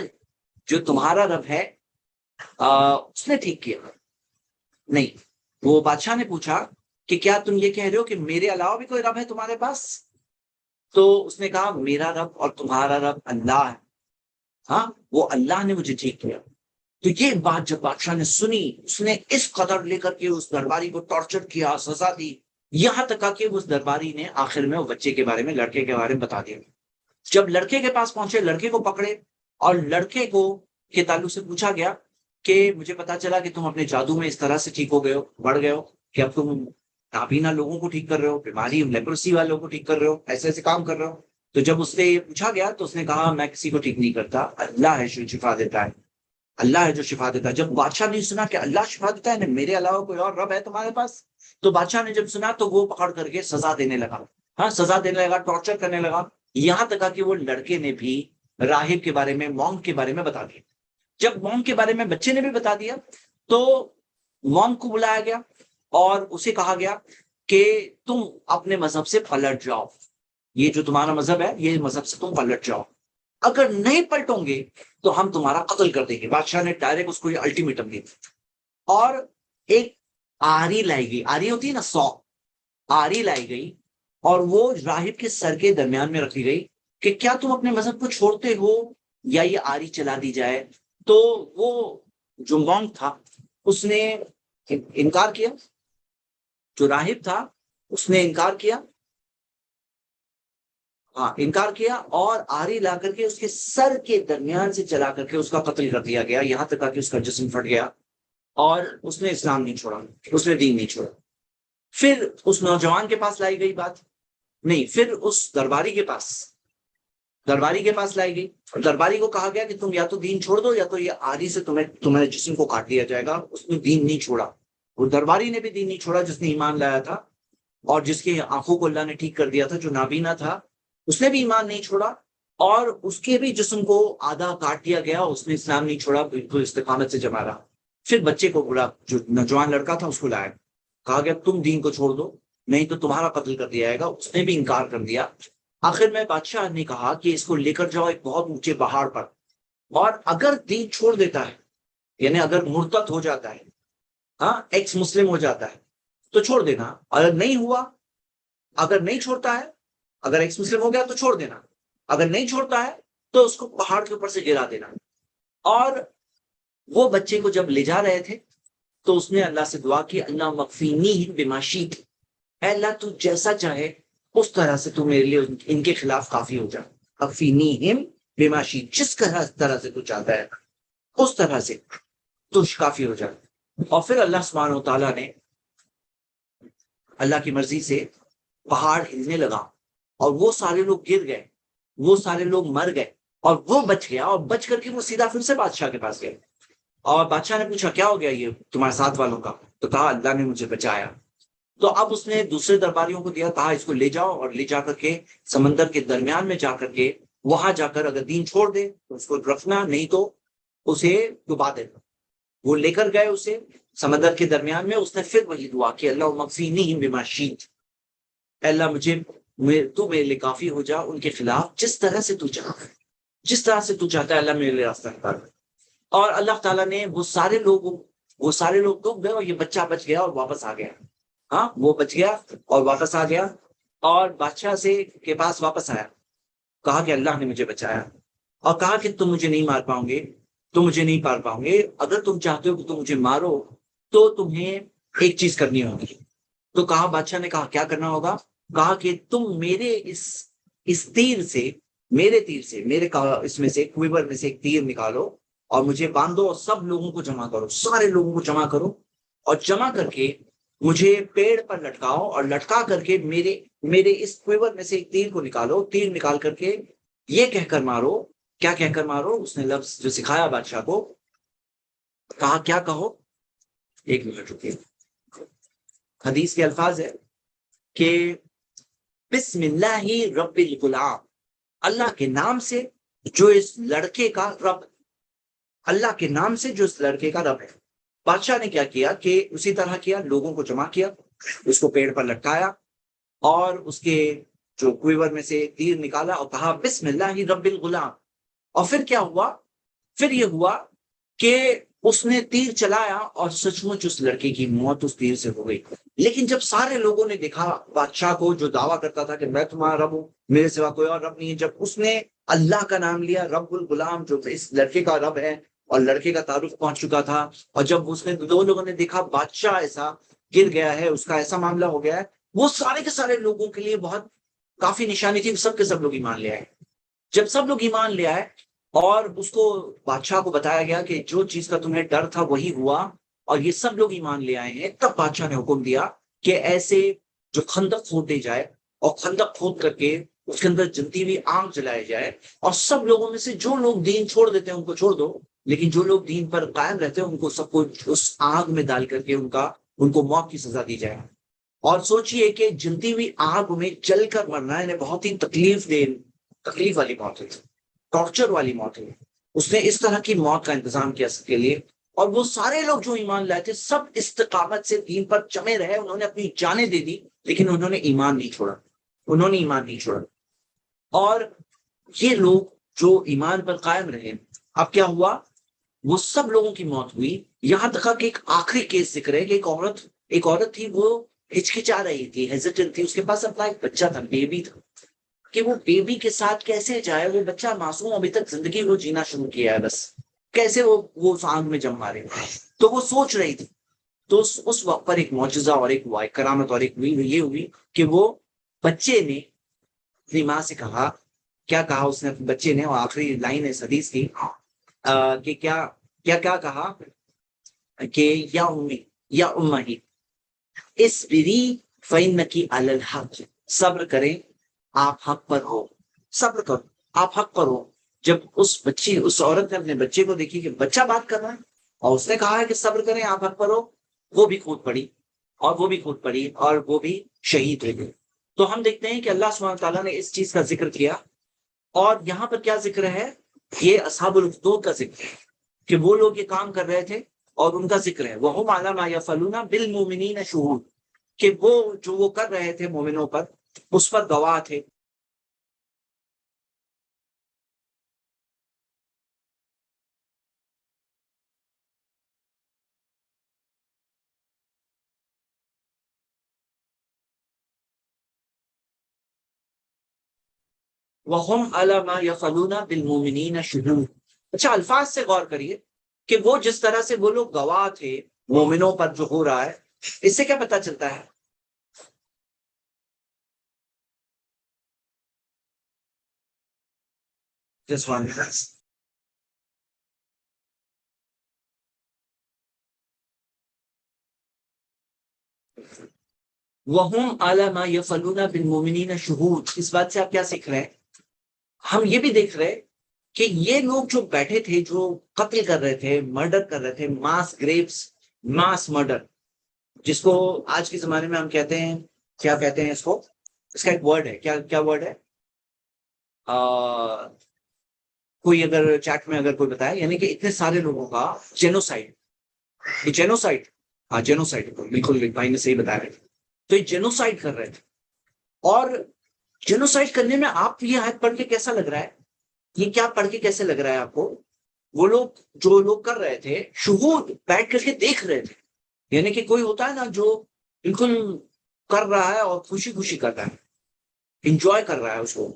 Speaker 1: جو تمہارا رب ہے اس نے ٹھیک کیا نہیں۔ وہ بادشاہ نے پوچھا کہ کیا تم یہ کہہ رہے ہو کہ میرے علاوہ بھی کوئی رب ہے تمہارے پاس؟ تو اس نے کہا میرا رب اور تمہارا رب اللہ ہے، ہاں، وہ اللہ نے مجھے ٹھیک کیا۔ تو یہ بات جب بادشاہ نے سنی، اس نے اس قدر لے کر کے اس درباری کو ٹارچر کیا، سزا دی، یہاں تک کہ اس درباری نے آخر میں وہ بچے کے بارے میں، لڑکے کے بارے میں بتا دیا۔ جب لڑکے کے پاس پہنچے، لڑکے کو پکڑے اور لڑکے کو کے تعلق سے پوچھا گیا کہ مجھے پتا چلا کہ تم اپنے جادو میں اس طرح سے ٹھیک ہو گئے ہو، بڑھ گئے ہو، کہ اب تم نابینا لوگوں کو ٹھیک کر رہے ہو، بیماری لیپروسی والوں کو ٹھیک کر رہے ہو، ایسے ایسے کام کر رہے ہو۔ تو جب اس سے یہ پوچھا گیا تو اس نے کہا میں کسی کو ٹھیک نہیں کرتا، اللہ ہے جو شفا دیتا ہے، اللہ ہے جو شفا دیتا ہے۔ جب بادشاہ نے سنا کہ اللہ شفا دیتا ہے، میرے علاوہ کوئی اور رب ہے تمہارے پاس، تو بادشاہ نے جب سنا تو وہ پکڑ کر کے سزا دینے لگا، ہاں، سزا دینے لگا، ٹارچر کرنے لگا، یہاں تک کہ وہ لڑکے نے بھی راہب کے بارے میں، مونک کے بارے میں بتا دیا۔ جب مونک کے بارے میں بچے نے بھی بتا دیا تو مونک کو بلایا گیا اور اسے کہا گیا کہ تم اپنے مذہب سے پلٹ جاؤ، یہ جو تمہارا مذہب ہے، یہ مذہب سے تم پلٹ جاؤ، اگر نہیں پلٹو گے تو ہم تمہارا قتل کر دیں گے۔ بادشاہ نے ڈائریکٹ اس کو یہ الٹیمیٹم دی اور ایک آری لائی گئی، آری ہوتی ہے نا، سو آری لائی گئی اور وہ راہب کے سر کے درمیان میں رکھی گئی کہ کیا تم اپنے مذہب کو چھوڑتے ہو یا یہ آری چلا دی جائے؟ تو وہ جو مونک تھا اس نے انکار کیا، جو راہب تھا اس نے انکار کیا، ہاں، انکار کیا، اور آری لا کر کے اس کے سر کے درمیان سے چلا کر کے اس کا قتل کر دیا گیا، یہاں تک کہ اس کا جسم پھٹ گیا اور اس نے اسلام نہیں چھوڑا، اس نے دین نہیں چھوڑا۔ پھر اس نوجوان کے پاس لائی گئی بات، نہیں، پھر اس درباری کے پاس لائی گئی اور درباری کو کہا گیا کہ تم یا تو دین چھوڑ دو یا تو یہ آری سے تمہارے جسم کو کاٹ دیا جائے گا۔ اس نے دین نہیں چھوڑا، وہ درباری نے بھی دین نہیں چھوڑا جس نے ایمان لایا تھا، اور جس کی آنکھوں کو اللہ نے ٹھیک کر دیا تھا، جو نابینا تھا، اس نے بھی ایمان نہیں چھوڑا اور اس کے بھی جسم کو آدھا کاٹ دیا گیا، اس نے اسلام نہیں چھوڑا، بالکل استقامت سے جما رہا۔ پھر بچے کو بولا، جو نوجوان لڑکا تھا اس کو لایا، کہا گیا تم دین کو چھوڑ دو نہیں تو تمہارا قتل کر دیا جائے گا۔ اس نے بھی انکار کر دیا۔ آخر میں بادشاہ نے کہا کہ اس کو لے کر جاؤ ایک بہت اونچے پہاڑ پر، اور اگر دین چھوڑ دیتا ہے، یعنی اگر مرتد ہو جاتا ہے، ہاں، ایکس مسلم ہو جاتا ہے تو چھوڑ دینا، اگر نہیں ہوا، اگر نہیں چھوڑتا ہے، اگر ایکس مسلم ہو گیا تو چھوڑ دینا، اگر نہیں چھوڑتا ہے تو اس کو پہاڑ کے اوپر سے گرا دینا۔ اور وہ بچے کو جب لے جا رہے تھے تو اس نے اللہ سے دعا کی، اللہ مغفینی بما شئت، اے اللہ تو جیسا چاہے اس طرح سے تو میرے لیے ان کے خلاف کافی ہو جا، مغفینیہم بما شئت، جس طرح سے تو چاہتا ہے اس طرح سے تو کافی ہو جائے۔ اور پھر اللہ سبحانہ و تعالیٰ نے، اللہ کی مرضی سے پہاڑ ہلنے لگا اور وہ سارے لوگ گر گئے، وہ سارے لوگ مر گئے اور وہ بچ گیا، اور بچ کر کے وہ سیدھا پھر سے بادشاہ کے پاس گئے۔ اور بادشاہ نے پوچھا کیا ہو گیا یہ تمہارے ساتھ والوں کا؟ تو کہا اللہ نے مجھے بچایا۔ تو اب اس نے دوسرے درباریوں کو دیا، کہا اس کو لے جاؤ اور لے جا کر کے سمندر کے درمیان میں جا کر کے، وہاں جا کر اگر دین چھوڑ دے تو اس کو رکھنا، نہیں تو اسے ڈبا دینا۔ وہ لے کر گئے اسے سمندر کے درمیان میں، اس نے پھر وہی دعا کی، اللہ مغفینیہم بما شئت، اے اللہ تو میرے لیے کافی ہو جا ان کے خلاف، جس طرح سے تو چاہتا ہے، جس طرح سے تو چاہتا ہے اللہ میرے لیے راستہ نکال۔ اور اللہ تعالیٰ نے وہ سارے لوگ ڈوب گئے اور یہ بچہ بچ گیا اور واپس آ گیا، ہاں، وہ بچ گیا اور واپس آ گیا اور بادشاہ کے پاس واپس آیا، کہا کہ اللہ نے مجھے بچایا، اور کہا کہ تم مجھے نہیں مار پاؤ گے، تم مجھے نہیں پار پاؤ گے، اگر تم چاہتے ہو کہ تم مجھے مارو تو تمہیں ایک چیز کرنی ہوگی۔ تو کہا، بادشاہ نے کہا کیا کرنا ہوگا؟ کہا کہ تم میرے اس تیر سے میرے تیر سے، اس میں سے کوئبر میں سے ایک تیر نکالو اور مجھے باندھو اور سب لوگوں کو جمع کرو، سارے لوگوں کو جمع کرو اور جمع کر کے مجھے پیڑ پر لٹکاؤ اور لٹکا کر کے میرے اس کوئبر میں سے ایک تیر کو نکالو، تیر نکال کر کے یہ کہہ کر مارو، کیا کہہ کر مارو، اس نے لفظ جو سکھایا بادشاہ کو، کہا کیا کہو، ایک منٹ رکیے، حدیث کے الفاظ ہے کہ بسم اللہ رب الغلام، اللہ کے نام سے جو اس لڑکے کا رب، اللہ کے نام سے جو اس لڑکے کا رب ہے۔ بادشاہ نے کیا کیا کہ اسی طرح کیا، لوگوں کو جمع کیا، اس کو پیڑ پر لٹکایا اور اس کے جو کوئبر میں سے تیر نکالا اور کہا بسم اللہ رب الغلام، اور پھر کیا ہوا، پھر یہ ہوا کہ اس نے تیر چلایا اور سچ مچ اس لڑکے کی موت اس تیر سے ہو گئی۔ لیکن جب سارے لوگوں نے دیکھا بادشاہ کو جو دعویٰ کرتا تھا کہ میں تمہارا رب ہوں، میرے سوا کوئی اور رب نہیں ہے، جب اس نے اللہ کا نام لیا، رب الغلام جو اس لڑکے کا رب ہے، اور لڑکے کا تعارف پہنچ چکا تھا، اور جب اس نے دو لوگوں نے دیکھا بادشاہ ایسا گر گیا ہے، اس کا ایسا معاملہ ہو گیا ہے، وہ سارے کے سارے لوگوں کے لیے بہت کافی نشانی تھی، سب کے سب لوگ ایمان لے آئے۔ جب سب لوگ ایمان لے آئے اور اس کو بادشاہ کو بتایا گیا کہ جو چیز کا تمہیں ڈر تھا وہی ہوا اور یہ سب لوگ ایمان لے آئے ہیں، تب بادشاہ نے حکم دیا کہ ایسے جو خندق کھود دی جائے اور خندق کھود کر کے اس کے اندر جلتی ہوئی آگ جلائے جائے، اور سب لوگوں میں سے جو لوگ دین چھوڑ دیتے ہیں ان کو چھوڑ دو، لیکن جو لوگ دین پر قائم رہتے ہیں ان کو سب کو اس آگ میں ڈال کر کے ان کو موت کی سزا دی جائے۔ اور سوچئے کہ جلتی ہوئی آگ میں جل کر مرنا انہیں بہت ہی تکلیف والی موت ہے، ٹارچر والی موت ہے۔ اس نے اس طرح کی موت کا انتظام کیا سب کے لیے، اور وہ سارے لوگ جو ایمان لائے تھے سب استقامت سے دین پر جمے رہے، انہوں نے اپنی جانیں دے دی لیکن انہوں نے ایمان نہیں چھوڑا، انہوں نے ایمان نہیں چھوڑا۔ اور یہ لوگ جو ایمان پر قائم رہے، اب کیا ہوا، وہ سب لوگوں کی موت ہوئی، یہاں تک کہ ایک آخری کیس ذکر ہے کہ ایک عورت تھی، وہ ہچکچا رہی تھی، ہیزیٹنٹ تھی، اس کے پاس اپنا ایک بچہ تھا، بیبی تھا، کہ وہ بیبی کے ساتھ کیسے جائے، وہ بچہ معصوم، ابھی تک زندگی وہ جینا شروع کیا ہے، بس کیسے وہ اس آگ میں جم مارے۔ تو وہ سوچ رہی تھی، تو اس وقت پر ایک معجزہ اور ایک کرامت اور ایک یہ ہوئی کہ وہ بچے نے اپنی ماں سے کہا، کیا کہا اس نے اپنے بچے نے، وہ آخری لائن اس حدیث کی کہ کیا کیا کیا کہا کہ یا امی یا امہی اصبری فإنکی علی الحق، صبر کریں آپ حق پر ہو، صبر کرو آپ حق پر ہو۔ جب اس عورت نے اپنے بچے کو دیکھی کہ بچہ بات کر رہا ہے اور اس نے کہا ہے کہ صبر کریں آپ حق پر ہو، وہ بھی کود پڑی اور وہ بھی شہید ہو گئی۔ تو ہم دیکھتے ہیں کہ اللہ سبحانہ تعالیٰ نے اس چیز کا ذکر کیا، اور یہاں پر کیا ذکر ہے، یہ اصحاب الاخدود کا ذکر ہے کہ وہ لوگ یہ کام کر رہے تھے اور ان کا ذکر ہے، وَهُمْ عَلَىٰ مَا يَفْعَلُونَ بِالْمُؤْمِنِينَ شُهُودٌ، کہ وہ جو وہ کر رہے تھے مومنوں پر اس پر گواہ تھے۔ وَهُمْ عَلَىٰ مَا يَفْعَلُونَ بِالْمُؤْمِنِينَ شُهُودٌ۔ اچھا الفاظ سے غور کریے کہ وہ جس طرح سے وہ لوگ گواہ تھے مومنوں پر جو ہو رہا ہے، اس سے کیا پتہ چلتا ہے؟ Just one minute. وَهُمْ عَلَىٰ مَا يَفْعَلُونَ بِالْمُؤْمِنِينَ شُهُودٌ، اس بات سے آپ کیا سیکھ رہے ہیں؟ ہم یہ بھی دیکھ رہے کہ یہ لوگ جو بیٹھے تھے، جو قتل کر رہے تھے، مرڈر کر رہے تھے، ماس گریوز، ماس مرڈر، جس کو آج کے زمانے میں ہم کہتے ہیں، کیا کہتے ہیں اس کو، اس کا ایک ورڈ ہے، کیا کیا ورڈ ہے، کوئی اگر چیٹ میں اگر کوئی بتائے، یعنی کہ اتنے سارے لوگوں کا جینوسائڈ، یہ جینوسائڈ، ہاں جینوسائڈ، بالکل بھائی نے صحیح بتایا، تو یہ جینوسائڈ کر رہے تھے۔ اور جینوسائڈ کرنے میں آپ یہ آیت پڑھ کے کیسا لگ رہا ہے، یہ کیا پڑھ کے کیسے لگ رہا ہے آپ کو، وہ لوگ جو لوگ کر رہے تھے شہود بیٹھ کر کے دیکھ رہے تھے، یعنی کہ کوئی ہوتا ہے نا جو بالکل کر رہا ہے اور خوشی خوشی کر رہا ہے، انجوائے کر رہا ہے اس کو،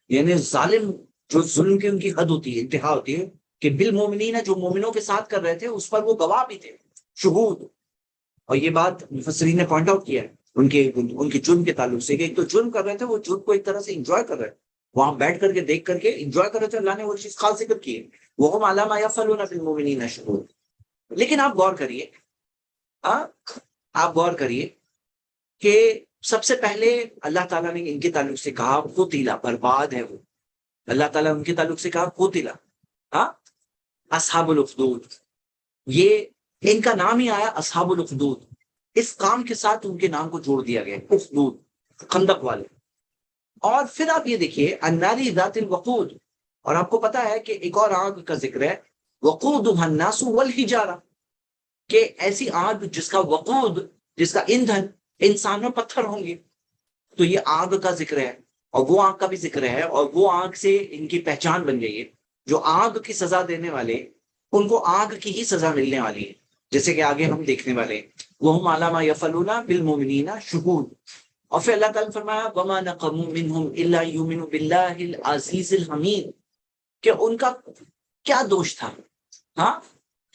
Speaker 1: یعنی ظالم جو ظلم کی ان کی حد ہوتی ہے، انتہا ہوتی ہے، کہ بالمومنین جو مومنوں کے ساتھ کر رہے تھے اس پر وہ گواہ بھی تھے، شہود۔ اور یہ بات مفسرین نے پوائنٹ آؤٹ کیا ہے ان کے جرم کے تعلق سے، کہ ایک تو جرم کر رہے تھے، وہ جرم کو ایک طرح سے انجوائے کر رہے تھے، وہاں بیٹھ کر کے دیکھ کر کے انجوائے کر رہے تھے، اللہ نے وہ چیز خاص ذکر کی ہے، وَهُمْ عَلَىٰ مَا يَفْعَلُونَ بِالْمُؤْمِنِينَ شُهُودٌ۔ لیکن آپ غور کریے، آپ غور کریے کہ سب سے پہلے اللہ تعالیٰ نے ان کے تعلق سے کہا قتل، برباد ہے وہ، اللہ تعالیٰ ان کے تعلق سے کہا قتل، ہاں، اصحاب الاخدود، یہ ان کا نام ہی آیا اصحاب الاخدود، اس کام کے ساتھ ان کے نام کو جوڑ دیا گیا، اخدود، خندق والے۔ اور پھر آپ یہ دیکھیے الناری ذات الوقود، اور آپ کو پتا ہے کہ ایک اور آگ کا ذکر ہے وقودها الناس والحجارہ، کہ ایسی آگ جس کا وقود، جس کا ایندھن انسان اور پتھر ہوں گے۔ تو یہ آگ کا ذکر ہے، اور وہ آگ کا بھی ذکر ہے، اور وہ آگ سے ان کی پہچان بن گئی ہے، جو آگ کی سزا دینے والے ان کو آگ کی ہی سزا ملنے والی ہے، جیسے کہ آگے ہم دیکھنے والے ہیں وَهُمْ عَلَىٰ مَا يَفْعَلُونَ بِالْمُؤْمِنِينَ شُهُودٌ۔ اور پھر اللہ تعالیٰ نے فرمایا وَمَا نَقَمُوا مِنْهُمْ إِلَّا يُؤْمِنُوا بِاللَّهِ الْعَزِيزِ الْحَمِيدِ، کہ ان کا کیا دوش تھا، ہاں،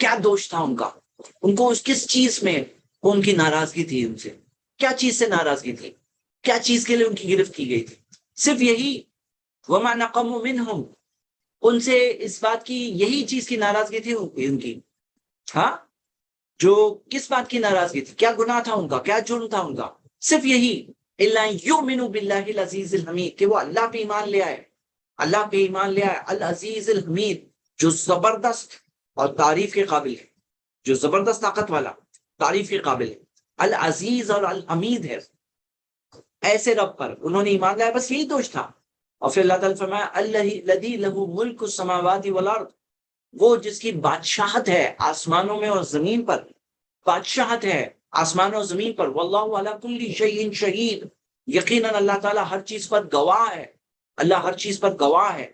Speaker 1: کیا دوش تھا ان کا، ان کو اس کس چیز میں ان کی ناراضگی تھی، ان سے کیا چیز سے ناراضگی تھی، کیا چیز کے لیے ان کی گرفت کی گئی تھی، صرف یہی وَمَا نَقَمُوا مِنْهُمْ، ان سے اس بات کی، یہی چیز کی ناراضگی تھی ان کی، ہاں، جو کس بات کی ناراضگی تھی، کیا گناہ تھا ان کا، کیا جرم تھا ان کا، صرف یہی الا یؤمنوا باللہ العزیز الحمید، کہ وہ اللہ پہ ایمان لے آئے، اللہ پہ ایمان لے آئے، العزیز الحمید، جو زبردست اور تعریف کے قابل ہے، جو زبردست طاقت والا، تعریف کے قابل ہے، العزیز اور الحمید ہے، ایسے رب پر انہوں نے ایمان لایا، بس یہی دوش تھا۔ اور پھر اللہ تعالیٰ نے فرمایا الذی لہ ملک السماوات والارض، وہ جس کی بادشاہت ہے آسمانوں میں اور زمین پر، بادشاہت ہے آسمانوں اور زمین پر، واللہ علی کل شیء شہید، یقیناً اللہ تعالیٰ ہر چیز پر گواہ ہے، اللہ ہر چیز پر گواہ ہے۔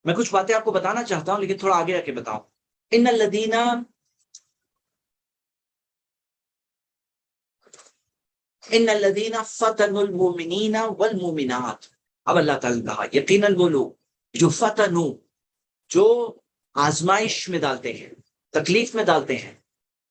Speaker 1: میں کچھ باتیں آپ کو بتانا چاہتا ہوں لیکن تھوڑا آگے آ کے بتاؤں۔ ان الذین فتنوا المؤمنین والمؤمنات، اب اللہ تعالیٰ نے کہا یقیناً وہ لوگ جو فتنوا، جو آزمائش میں ڈالتے ہیں، تکلیف میں ڈالتے ہیں،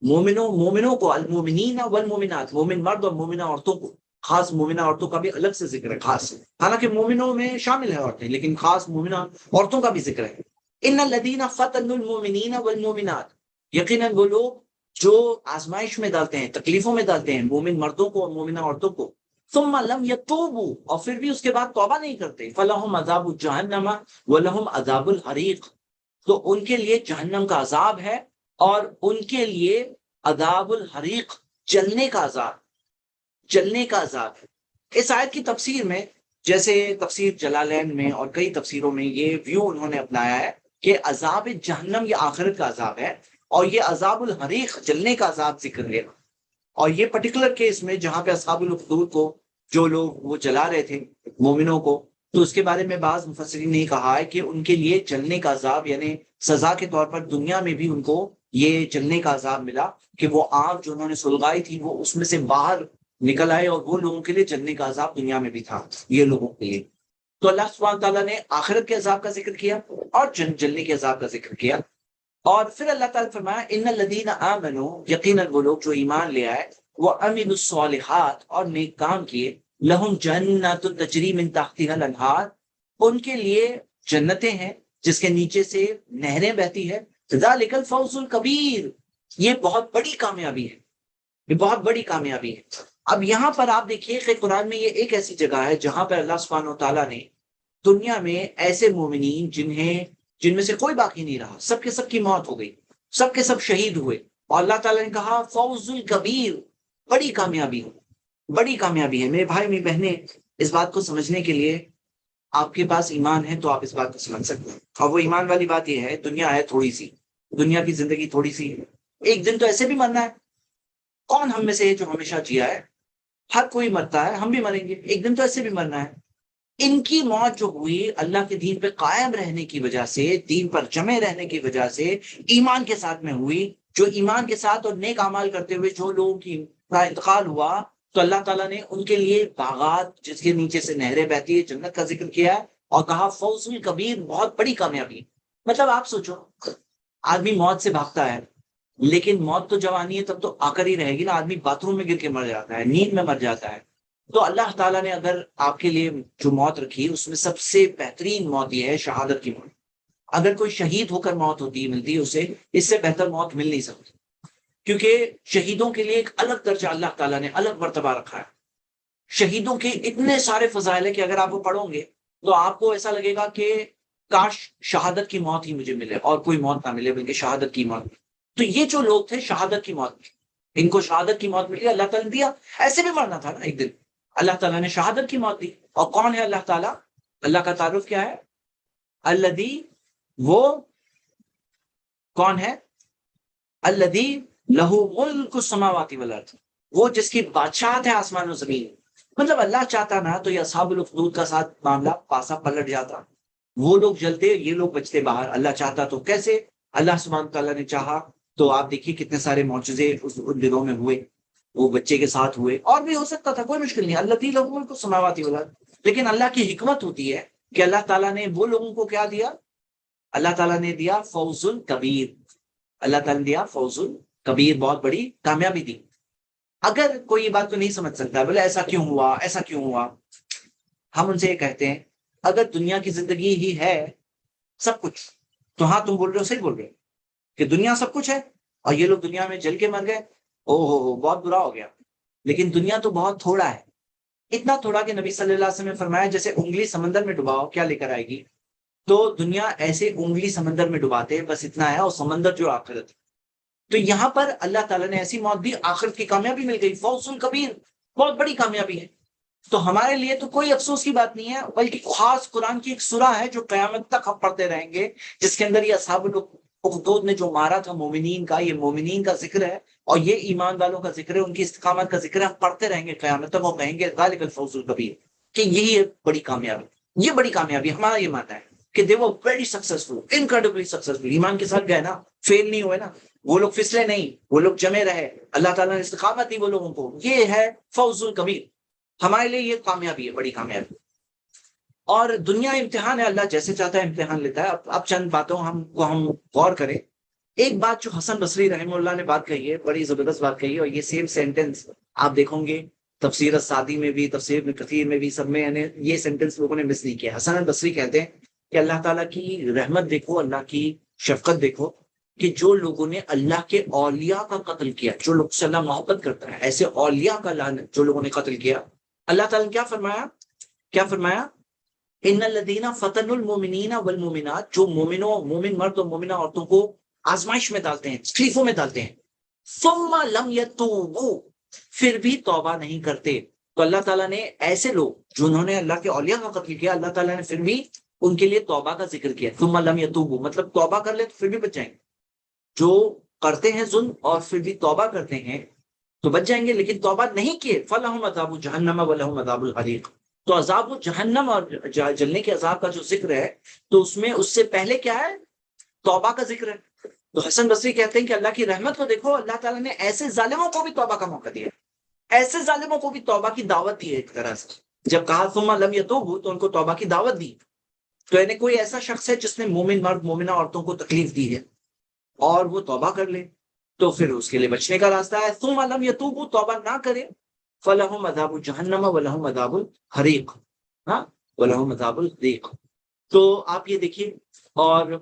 Speaker 1: مومنوں کو، المومنین والمومنات، مومن مرد اور مومنہ عورتوں کو، خاص مومنہ عورتوں کا بھی الگ سے ذکر ہے، خاص، حالانکہ مومنوں میں شامل ہے عورتیں لیکن خاص مومنہ عورتوں کا بھی ذکر ہے۔ ان الذین فتنوا المؤمنین والمؤمنات، یقیناً وہ لوگ جو آزمائش میں ڈالتے ہیں، تکلیفوں میں ڈالتے ہیں مومن مردوں کو اور مومنہ عورتوں کو، ثم لم یتوبوا، اور پھر بھی اس کے بعد توبہ نہیں کرتے، فلہم عذاب جہنم ولہم عذاب الحریق، تو ان کے لیے جہنم کا عذاب ہے اور ان کے لیے عذاب الحریق، جلنے کا عذاب، جلنے کا عذاب ہے۔ اس آیت کی تفسیر میں، جیسے تفسیر جلالین میں اور کئی تفسیروں میں یہ ویو انہوں نے اپنایا ہے کہ عذاب جہنم یہ آخرت کا عذاب ہے، اور یہ عذاب الحریق جلنے کا عذاب ذکر ہے۔ اور یہ پرٹیکولر کیس میں جہاں پہ اصحاب الاخدود کو جو لوگ وہ جلا رہے تھے مومنوں کو، تو اس کے بارے میں بعض مفسرین نے کہا ہے کہ ان کے لیے جلنے کا عذاب یعنی سزا کے طور پر دنیا میں بھی ان کو یہ جلنے کا عذاب ملا، کہ وہ آگ جو انہوں نے سلگائی تھی وہ اس میں سے باہر نکل آئے، اور وہ لوگوں کے لیے جلنے کا عذاب دنیا میں بھی تھا یہ لوگوں کے لیے۔ تو اللہ سبحانہ تعالیٰ نے آخرت کے عذاب کا ذکر کیا اور جلنے کے عذاب کا ذکر کیا، اور پھر اللہ تعالیٰ نے فرمایا ان الذین آمنوا، یقیناً وہ لوگ جو ایمان لے آئے، وہ عملوا الصالحات، اور نیک کام کیے، لہم جنات تجری من تحتها الانہار، ان کے لیے جنتیں ہیں جس کے نیچے سے نہریں بہتی ہے، ذالک الفوز الکبیر، یہ بہت بڑی کامیابی ہے، یہ بہت بڑی کامیابی ہے۔ اب یہاں پر آپ دیکھیے کہ قرآن میں یہ ایک ایسی جگہ ہے جہاں پر اللہ سبحانہ و تعالیٰ نے دنیا میں ایسے مومنین جن میں سے کوئی باقی نہیں رہا، سب کے سب کی موت ہو گئی، سب کے سب شہید ہوئے، اور اللہ تعالیٰ نے کہا فوز الکبیر، بڑی کامیابی ہے، بڑی کامیابی ہے۔ میرے بھائی میری بہنیں، اس بات کو سمجھنے کے لیے آپ کے پاس ایمان ہے تو آپ اس بات کو سمجھ سکتے ہیں، اور وہ ایمان والی بات یہ ہے دنیا ہے تھوڑی سی، دنیا کی زندگی تھوڑی سی ہے، ایک دن تو ایسے بھی مرنا ہے، کون ہم میں سے جو ہمیشہ جیا ہے، ہر کوئی مرتا ہے، ہم بھی مریں گے، ایک دن تو ایسے بھی مرنا ہے۔ ان کی موت جو ہوئی اللہ کے دین پہ قائم رہنے کی وجہ سے، دین پر جمع رہنے کی وجہ سے، ایمان کے ساتھ میں ہوئی، جو ایمان کے ساتھ اور نیک اعمال کرتے ہوئے جو لوگوں کا انتقال ہوا، تو اللہ تعالیٰ نے ان کے لیے باغات جس کے نیچے سے نہریں بہتی ہے، جنت کا ذکر کیا ہے، اور کہا فوز الکبیر، بہت بڑی کامیابی۔ مطلب آپ سوچو، آدمی موت سے بھاگتا ہے لیکن موت تو جب آنی ہے تب تو آ کر ہی رہے گی نا، آدمی باتھ روم میں گر کے مر جاتا ہے، نیند میں مر جاتا ہے، تو اللہ تعالیٰ نے اگر آپ کے لیے جو موت رکھی اس میں سب سے بہترین موت یہ ہے شہادت کی موت. اگر کوئی شہید ہو کر موت ہوتی ملتی ہے اسے اس سے بہتر موت مل نہیں سکتی, کیونکہ شہیدوں کے لیے ایک الگ درجہ اللہ تعالیٰ نے الگ مرتبہ رکھا ہے. شہیدوں کے اتنے سارے فضائل ہیں کہ اگر آپ وہ پڑھو گے تو آپ کو ایسا لگے گا کہ کاش شہادت کی موت ہی مجھے ملے اور کوئی موت نہ ملے بلکہ شہادت کی موت. تو یہ جو لوگ تھے شہادت کی موت, ان کو شہادت کی موت ملی, اللہ تعالیٰ نے دیا. ایسے بھی مرنا تھا نا ایک دن, اللہ تعالیٰ نے شہادت کی موت دی. اور کون ہے اللہ تعالیٰ؟ اللہ کا تعارف کیا ہے؟ الذی, وہ کون ہے؟ الذی لہ ملک السماوات والارض, وہ جس کی بادشاہت ہے آسمان و زمین. مطلب اللہ چاہتا نا تو یہ اصحاب الاخدود کا ساتھ معاملہ پاسا پلٹ جاتا, وہ لوگ جلتے یہ لوگ بچتے باہر. اللہ چاہتا تو کیسے؟ اللہ سبحانہ تعالیٰ نے چاہا تو آپ دیکھیے کتنے سارے معجزے ان دنوں میں ہوئے, وہ بچے کے ساتھ ہوئے, اور بھی ہو سکتا تھا, کوئی مشکل نہیں. الذی لہ ملک السماوات والارض. لیکن اللہ کی حکمت ہوتی ہے کہ اللہ تعالیٰ نے وہ لوگوں کو کیا دیا؟ اللہ تعالیٰ نے دیا فوز الکبیر. اللہ تعالیٰ نے دیا فوز الکبیر, بہت بڑی کامیابی دی. اگر کوئی یہ بات کو نہیں سمجھ سکتا, بولے ایسا کیوں ہوا, ایسا کیوں ہوا, ہم ان سے یہ کہتے ہیں اگر دنیا کی زندگی ہی ہے سب کچھ تو ہاں تم بول رہے ہو, صحیح بول رہے ہو کہ دنیا سب کچھ ہے اور یہ لوگ دنیا میں جل کے مر گئے, او ہو بہت برا ہو گیا. لیکن دنیا تو بہت تھوڑا ہے, اتنا تھوڑا کہ نبی صلی اللہ علیہ وسلم نے فرمایا جیسے انگلی سمندر میں ڈباؤ کیا لے کر آئے گی. تو دنیا ایسے انگلی سمندر میں ڈباتے بس اتنا ہے, اور سمندر جو آخرت. تو یہاں پر اللہ تعالیٰ نے ایسی موت دی, آخرت کی کامیابی مل گئی, فوز الکبیر, بہت بڑی کامیابی ہے. تو ہمارے لیے تو کوئی افسوس کی بات نہیں ہے, بلکہ خاص قرآن کی ایک سورہ ہے جو قیامت تک ہم پڑھتے رہیں گے, جس کے اندر یہ اصحاب الاخدود نے جو مارا تھا مومنین کا, یہ مومنین کا ذکر ہے اور یہ ایمان والوں کا ذکر ہے, ان کی استقامت کا ذکر ہے. ہم پڑھتے رہیں گے قیامت تک, وہ کہیں گے ذالک الفوز الکبیر, کہ یہی ہے بڑی کامیابی. یہ بڑی کامیابی ہمارا یہ ماننا ہے کہ they were very successful, incredibly successful. ایمان کے ساتھ گئے نا, فیل نہیں ہوئے نا, وہ لوگ پھسلے نہیں, وہ لوگ جمے رہے, اللہ تعالیٰ نے استقامت دی وہ لوگوں کو. یہ ہے فوز الکبیر, ہمارے لیے یہ کامیابی ہے, بڑی کامیابی. اور دنیا امتحان ہے, اللہ جیسے چاہتا ہے امتحان لیتا ہے. اب چند باتوں کو ہم غور کریں. ایک بات جو حسن بصری رحمہ اللہ نے بات کہی ہے, بڑی زبردست بات کہی ہے, اور یہ سیم سینٹنس آپ دیکھو گے تفسیر السعدی میں بھی, تفسیر ابن کثیر میں بھی, سب میں یعنی یہ سینٹنس لوگوں نے مس نہیں کیا. حسن بصری کہتے ہیں کہ اللہ تعالیٰ کی رحمت دیکھو, اللہ کی شفقت دیکھو, کہ جو لوگوں نے اللہ کے اولیاء کا قتل کیا, جو لوگ سے اللہ محبت کرتا ہے, ایسے اولیاء کا لعنت جو لوگوں نے قتل کیا, اللہ تعالیٰ نے کیا فرمایا ان الذین فتنوا المؤمنین والمؤمنات, جو مومن مرد اور مومنہ عورتوں کو آزمائش میں ڈالتے ہیں, تکلیفوں میں ڈالتے ہیں, ثم لم یتوبوا, پھر بھی توبہ نہیں کرتے. تو اللہ تعالیٰ نے ایسے لوگ جنہوں نے اللہ کے اولیاء کا قتل کیا, اللہ تعالیٰ نے پھر بھی ان کے لیے توبہ کا ذکر کیا. ثم لم یتوبوا مطلب توبہ کر لے تو پھر بھی بچ جائیں گے. جو کرتے ہیں ظلم اور پھر بھی توبہ کرتے ہیں تو بچ جائیں گے, لیکن توبہ نہیں کیے فلہم عذاب جہنم ولہم عذاب الحریق. تو عذاب جہنم اور جلنے کے عذاب کا جو ذکر ہے تو اس میں اس سے پہلے کیا ہے, توبہ کا ذکر ہے. تو حسن بصری کہتے ہیں کہ اللہ کی رحمت کو دیکھو, اللہ تعالیٰ نے ایسے ظالموں کو بھی توبہ کا موقع دیا, ایسے ظالموں کو بھی توبہ کی دعوت دی ہے. ایک طرح سے جب کہا ثم لم یتوبوا تو ان کو توبہ کی دعوت دی. تو یعنی کوئی ایسا شخص ہے جس نے مومن مرد مومنہ عورتوں کو تکلیف دی ہے اور وہ توبہ کر لے تو پھر اس کے لیے بچنے کا راستہ ہے. ثم لم یتوبوا, توبہ نہ کرے, فلہم عذاب جہنم ولہم عذاب الحریق, ہاں ولہم عذاب الحریق. تو آپ یہ دیکھیے, اور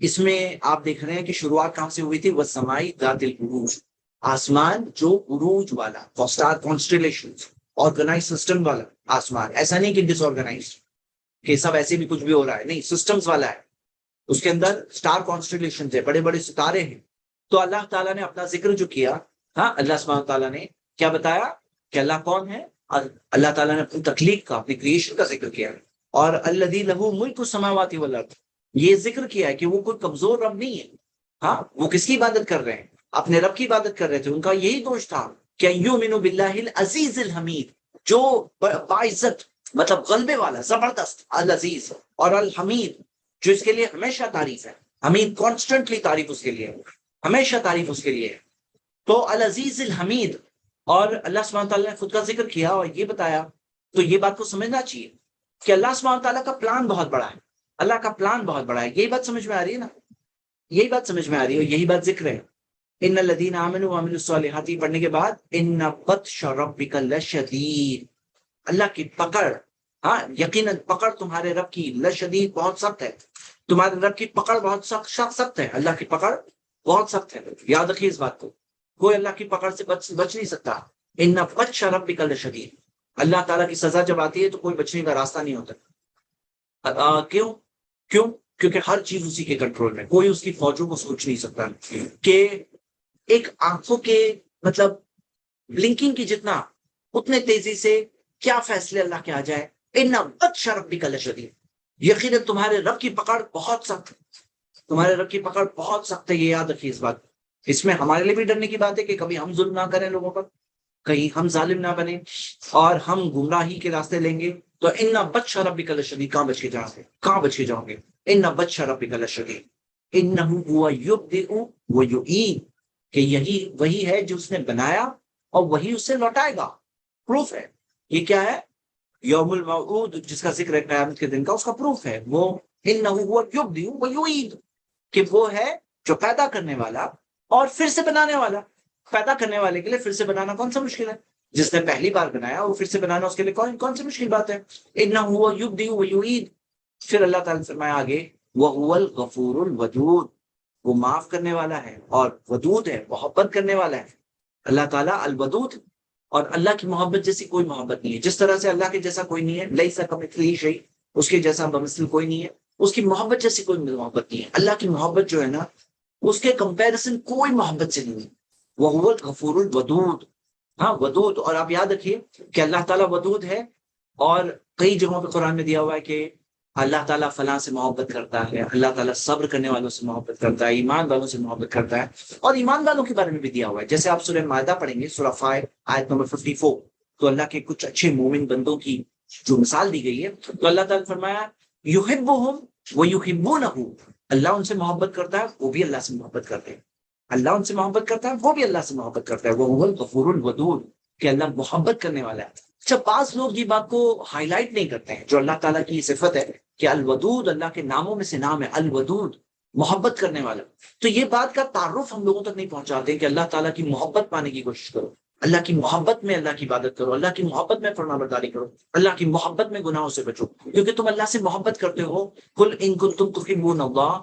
Speaker 1: اس میں آپ دیکھ رہے ہیں کہ شروعات کہاں سے ہوئی تھی, والسماء ذات البروج, آسمان جو بروج والا, اسٹار کانسٹیلیشن, آرگنائز سسٹم والا آسمان. ایسا نہیں کہ ڈس آرگنائز, کہ سب ایسے بھی کچھ بھی ہو رہا ہے, نہیں, سسٹمز والا ہے. اس کے اندر اسٹار کانسٹیلیشن ہے, بڑے بڑے ستارے ہیں. تو اللہ تعالیٰ نے اپنا ذکر جو کیا, ہاں اللہ سبحانہ تعالیٰ نے کیا بتایا کہ اللہ کون ہے, اللہ تعالیٰ نے اپنی تخلیق کا, اپنی کریشن کا ذکر کیا. اور الذی لہ ملک السماوات والارض, یہ ذکر کیا ہے کہ وہ کوئی کمزور رب نہیں ہے. ہاں وہ کس کی عبادت کر رہے ہیں, اپنے رب کی عبادت کر رہے تھے. ان کا یہی دوش تھا کہ یؤمنوا باللہ العزیز الحمید, جو باعزت مطلب غلبے والا, زبردست, العزیز, اور الحمید جو اس کے لیے ہمیشہ تعریف ہے. حمید کانسٹنٹلی تعریف اس کے لیے, ہمیشہ تعریف اس کے لیے. تو العزیز الحمید, اور اللہ سبحانہ تعالیٰ نے خود کا ذکر کیا اور یہ بتایا. تو یہ بات کو سمجھنا چاہیے کہ اللہ سبحانہ تعالیٰ کا پلان بہت بڑا ہے, اللہ کا پلان بہت بڑا ہے. یہی بات سمجھ میں آ رہی ہے نا, یہی بات سمجھ میں آ رہی ہے, اور یہی بات ذکر ہے. ان الذین آمنوا وعملوا الصالحات پڑھنے کے بعد ان بطش ربک لشدید، اللہ کی پکڑ، ہاں یقیناً پکڑ تمہارے رب کی لشدید بہت سخت ہے، تمہارے رب کی پکڑ بہت سخت ہے، اللہ کی پکڑ بہت سخت ہے، یاد رکھیے اس بات کو، کوئی اللہ کی پکڑ سے بچ نہیں سکتا۔ ان بطش ربک لشدید، اللہ تعالیٰ کی سزا جب آتی ہے تو کوئی بچنے کا راستہ نہیں ہوتا۔ کیوں؟ کیوں؟ کیونکہ ہر چیز اسی کے کنٹرول میں، کوئی اس کی فوجوں کو سوچ نہیں سکتا کہ ایک آنکھوں کے مطلب بلنکنگ کی جتنا اتنے تیزی سے کیا فیصلے اللہ کے آ جائے۔ ان بطش ربک لشدید، یقیناً تمہارے رب کی پکڑ بہت سخت، تمہارے رب کی پکڑ بہت سخت ہے، یہ یاد رکھیے اس بات۔ اس میں ہمارے لیے بھی ڈرنے کی بات ہے کہ کبھی ہم ظلم نہ کریں لوگوں پر، کہیں ہم ظالم نہ بنیں اور ہم گمراہی کے راستے لیں گے۔ تو ان بطش ربک لشدید، کہاں بچ کے جاؤ گے؟ کہاں بچ کے جاؤ گے؟ ان بطش ربک لشدید انہ هو یبدئ ویعید، کہ یہی وہی ہے جو اس نے بنایا اور وہی اسے لوٹائے گا۔ پروف ہے، یہ کیا ہے؟ یوم الموعود جس کا ذکر ہے قیامت کے دن کا، اس کا پروف ہے وہ انہ هو یبدئ ویعید، کہ وہ ہے جو پیدا کرنے والا اور پھر سے بنانے والا۔ پیدا کرنے والے کے لیے پھر سے بنانا کون سا مشکل ہے؟ جس نے پہلی بار بنایا وہ پھر سے بنانا اس کے لیے کون سی مشکل بات ہے؟ انہ هو یبدئ ویعید۔ پھر اللہ تعالیٰ نے فرمایا آگے وَهُوَ الْغَفُورُ الْوَدُودُ، وہ معاف کرنے والا ہے اور ودود ہے، محبت کرنے والا ہے۔ اللہ تعالیٰ الودود، اور اللہ کی محبت جیسی کوئی محبت نہیں ہے، جس طرح سے اللہ کے جیسا کوئی نہیں ہے، لیس کمثلہ شیء، اس کے جیسا بمثل کوئی نہیں ہے، اس کی محبت جیسی کوئی محبت نہیں ہے۔ اللہ کی محبت جو ہے نا، اس کے کمپیریزن کوئی محبت سے نہیں ہے۔ وَهُوَ الْغَفُورُ الْوَدُودُ، ہاں ودود، اور آپ یاد رکھیے کہ اللہ تعالیٰ ودود ہے، اور کئی جگہوں پہ قرآن میں دیا ہوا ہے کہ اللہ تعالیٰ فلاں سے محبت کرتا ہے، اللہ تعالیٰ صبر کرنے والوں سے محبت کرتا ہے، ایمان والوں سے محبت کرتا ہے، اور ایمان والوں کے بارے میں بھی دیا ہوا ہے۔ جیسے آپ سورہ مائدہ پڑھیں گے، سورہ 5 آیت نمبر 54، تو اللہ کے کچھ اچھے مومن بندوں کی جو مثال دی گئی ہے، تو اللہ تعالیٰ نے فرمایا یحبہم ویحبونہ، اللہ ان سے محبت کرتا ہے، وہ بھی اللہ سے محبت کرتے ہیں، اللہ ان سے محبت کرتا ہے، وہ بھی اللہ سے محبت کرتا ہے۔ وہ الغفور الودود، کہ اللہ محبت کرنے والا ہے۔ اچھا، بعض لوگ یہ بات کو ہائی لائٹ نہیں کرتے ہیں، جو اللہ تعالیٰ کی صفت ہے کہ الودود، اللہ کے ناموں میں سے نام ہے الودود، محبت کرنے والا۔ تو یہ بات کا تعارف ہم لوگوں تک نہیں پہنچاتے کہ اللہ تعالیٰ کی محبت پانے کی کوشش کرو، اللہ کی محبت میں اللہ کی عبادت کرو، اللہ کی محبت میں فرما برداری کرو، اللہ کی محبت میں گناہوں سے بچو، کیونکہ تم اللہ سے محبت کرتے ہو۔ قل ان کنتم تحبون اللہ،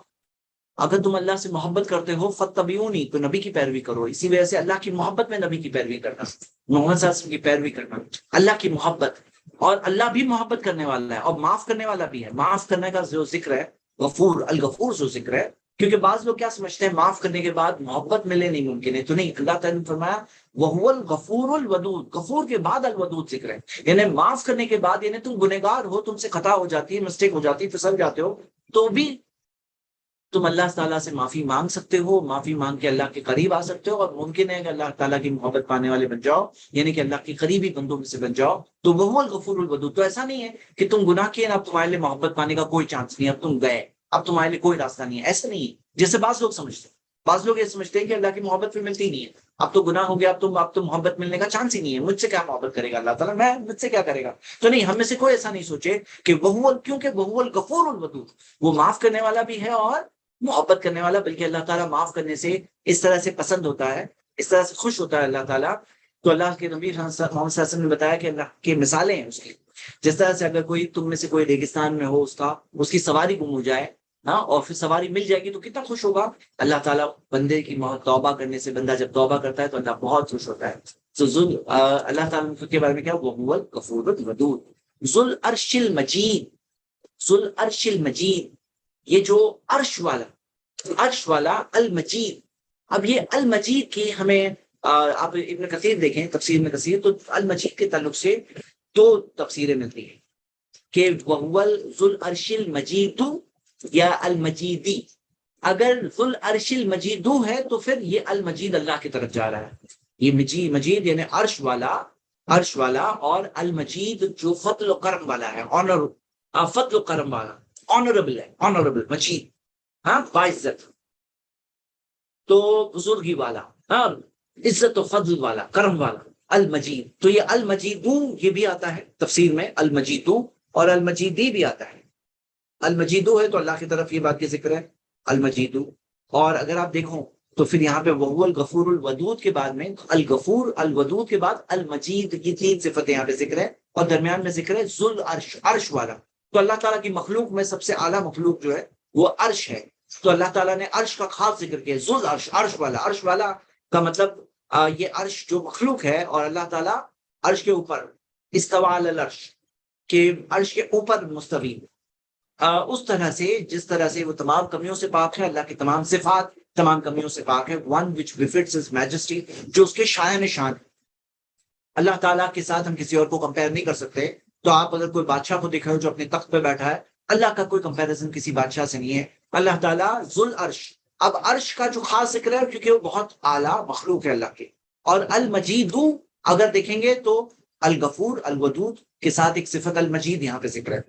Speaker 1: اگر تم اللہ سے محبت کرتے ہو فاتبعونی، تو نبی کی پیروی کرو۔ اسی وجہ سے اللہ کی محبت میں نبی کی پیروی کرنا، محمد صلی اللہ علیہ وسلم کی پیروی کرنا، اللہ کی محبت، اور اللہ بھی محبت کرنے والا ہے اور معاف کرنے والا بھی ہے۔ معاف کرنے کا جو ذکر ہے، غفور الغفور جو ذکر ہے، کیونکہ بعض لوگ کیا سمجھتے ہیں معاف کرنے کے بعد محبت ملے نہیں ممکن ہے، تو نہیں، اللہ تعالیٰ نے فرمایا وَهُوَ الْغَفُورُ الْوَدُودُ، غفور کے بعد الودود ذکر ہے، یعنی معاف کرنے کے بعد، یعنی تم گنہگار ہو، تم سے خطا ہو جاتی ہے، مسٹیک ہو جاتی ہے، پھسل جاتے ہو، تو بھی تم اللہ تعالیٰ سے معافی مانگ سکتے ہو، معافی مانگ کے اللہ کے قریب آ سکتے ہو، اور ممکن ہے کہ اللہ تعالیٰ کی محبت پانے والے بن جاؤ، یعنی کہ اللہ کے قریبی بندوں میں سے بن جاؤ۔ تو وہ الغفور الودود، تو ایسا نہیں ہے کہ تم گناہ کیے نا، اب تمہارے لیے محبت پانے کا کوئی چانس نہیں، اب تم گئے، اب تمہارے لیے کوئی راستہ نہیں ہے، ایسا نہیں ہے جیسے بعض لوگ سمجھتے ہیں۔ بعض لوگ یہ سمجھتے ہیں کہ اللہ کی محبت پھر ملتی نہیں ہے، اب تو گناہ ہو گیا، اب تو محبت ملنے کا چانس ہی نہیں ہے، مجھ سے کیا محبت کرے گا اللہ تعالیٰ، میں مجھ سے کیا کرے گا؟ تو نہیں، ہم میں سے کوئی ایسا نہیں سوچے کہ کیونکہ وہ الغفور الودود، وہ معاف کرنے والا بھی ہے اور محبت کرنے والا، بلکہ اللہ تعالیٰ معاف کرنے سے اس طرح سے پسند ہوتا ہے، اس طرح سے خوش ہوتا ہے اللہ تعالیٰ۔ تو اللہ کے نبی محمد صلی اللہ علیہ وسلم نے بتایا کہ اللہ کی مثالیں ہیں اس کی، جس طرح سے اگر کوئی تم میں سے کوئی ریگستان میں ہو، اس کی سواری گم ہو جائے، ہاں، اور پھر سواری مل جائے گی تو کتنا خوش ہوگا اللہ تعالیٰ۔ بندے کی توبہ کرنے سے، بندہ جب توبہ کرتا ہے تو اللہ بہت خوش ہوتا ہے۔ تو اللہ تعالیٰ کے بارے میں کیا، وہ الغفور الودود، ذو العرش المجید، ذو العرش المجید، یہ جو عرش والا المجید۔ اب یہ المجید کی ہمیں آپ ابن کثیر دیکھیں، تفسیر میں کثیر، تو المجید کے تعلق سے دو تفسیریں ملتی ہیں کہ وَهُوَ ذُو الْعَرْشِ الْمَجِيدُ یا المجیدی۔ اگر ذو العرش المجید ہے تو پھر یہ المجید اللہ کی طرف جا رہا ہے، یہ مجید یعنی عرش والا، اور المجید جو فضل و کرم والا ہے، آنر، فضل و کرم والا، آنریبل ہے، آنریبل مجید، ہاں، باعزت، تو بزرگی والا، ہاں، عزت و فضل والا، کرم والا، المجید۔ تو یہ المجید یہ بھی آتا ہے تفسیر میں، المجید اور المجیدی بھی آتا ہے۔ المجید ہے تو اللہ کی طرف یہ بات کی ذکر ہے، المجید۔ اور اگر آپ دیکھو تو پھر یہاں پہ وہ الغفور الودود کے بعد میں الغفور الودود کے بعد المجید، یہ تین صفتیں یہاں پہ ذکر ہے، اور درمیان میں ذکر ہے ذل عرش، عرش والا۔ تو اللہ تعالیٰ کی مخلوق میں سب سے اعلیٰ مخلوق جو ہے وہ عرش ہے، تو اللہ تعالیٰ نے عرش کا خاص ذکر کیا، ذل عرش، عرش والا۔ عرش والا کا مطلب یہ عرش جو مخلوق ہے، اور اللہ تعالیٰ عرش کے اوپر استوى علی العرش، کہ عرش کے اوپر مستوی، اس طرح سے جس طرح سے وہ تمام کمیوں سے پاک ہے، اللہ کی تمام صفات تمام کمیوں سے پاک ہے، ون وچ بفٹس ہز میجسٹی، جو اس کے شایان شان۔ اللہ تعالیٰ کے ساتھ ہم کسی اور کو کمپیئر نہیں کر سکتے، تو آپ اگر کوئی بادشاہ کو دیکھ رہے ہو جو اپنے تخت پہ بیٹھا ہے، اللہ کا کوئی کمپیریزن کسی بادشاہ سے نہیں ہے۔ اللہ تعالیٰ ذل عرش، اب عرش کا جو خاص ذکر ہے کیونکہ وہ بہت اعلیٰ مخلوق ہے اللہ کے، اور المجید اگر دیکھیں گے تو الغفور الودود کے ساتھ ایک صفت المجید یہاں پہ ذکر ہے،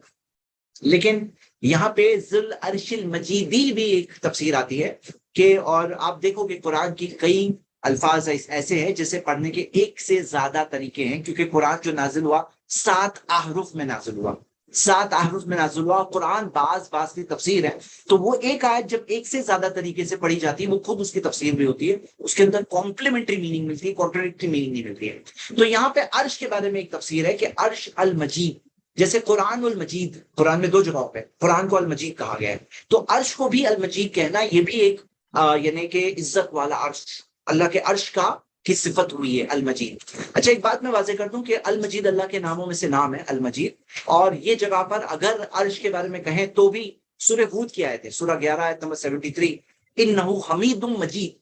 Speaker 1: لیکن یہاں پہ ذل عرش المجیدی بھی ایک تفسیر آتی ہے کہ، اور آپ دیکھو کہ قرآن کی کئی الفاظ ایسے ہیں جسے پڑھنے کے ایک سے زیادہ طریقے ہیں، کیونکہ قرآن جو نازل ہوا 7 احرف میں نازل ہوا، 7 احرف میں نازل ہوا۔ قرآن بعض کی تفسیر ہے، تو وہ ایک آیت جب ایک سے زیادہ طریقے سے پڑھی جاتی ہے وہ خود اس کی تفسیر بھی ہوتی ہے، اس کے اندر کمپلیمنٹری میننگ ملتی ہے، کانٹراڈکٹری میننگ نہیں ملتی ہے۔ تو یہاں پہ عرش کے بارے میں ایک تفسیر ہے کہ عرش المجید، جیسے قرآن المجید، قرآن میں 2 جگہوں پہ قرآن کو المجید کہا گیا ہے، تو عرش کو بھی المجید کہنا یہ بھی ایک یعنی کہ عزت والا عرش، اللہ کے عرش کی صفت ہوئی ہے المجید۔ اچھا ایک بات میں واضح کر دوں کہ المجید اللہ کے ناموں میں سے نام ہے المجید، اور یہ جگہ پر اگر عرش کے بارے میں کہیں تو بھی سورہ ہود کی آیت ہے، سورہ 11 آیت نمبر 73، انہ حمید مجید،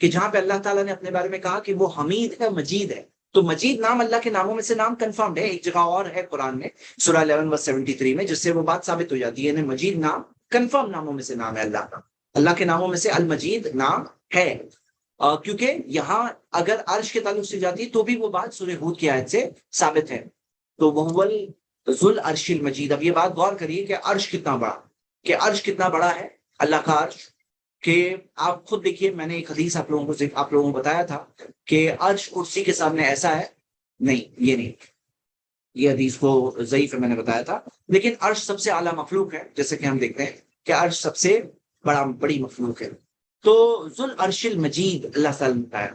Speaker 1: کہ جہاں پہ اللہ تعالیٰ نے اپنے بارے میں کہا کہ وہ حمید ہے، مجید ہے، تو مجید نام اللہ کے ناموں میں سے نام کنفرمڈ ہے۔ ایک جگہ اور ہے قرآن میں سورہ 11:73 میں، جس سے وہ بات ثابت ہو جاتی ہے، یعنی مجید نام کنفرم ناموں میں سے نام ہے اللہ کا، اللہ کے ناموں میں سے المجید نام ہے، کیونکہ یہاں اگر عرش کے تعلق سے جاتی تو بھی وہ بات سورہ ہود کی آیت سے ثابت ہے۔ تو وہ ذو العرش المجید، اب یہ بات غور کریے کہ عرش کتنا بڑا، کہ عرش کتنا بڑا ہے اللہ کا عرش، کہ آپ خود دیکھیے، میں نے ایک حدیث آپ لوگوں کو بتایا تھا کہ عرش کرسی کے سامنے ایسا ہے، نہیں یہ نہیں، یہ حدیث کو ضعیف ہے میں نے بتایا تھا، لیکن عرش سب سے اعلیٰ مخلوق ہے، جیسے کہ ہم دیکھتے ہیں کہ عرش سب سے بڑی مخلوق ہے۔ تو ذو العرش المجید اللہ تعالیٰ نے بتایا۔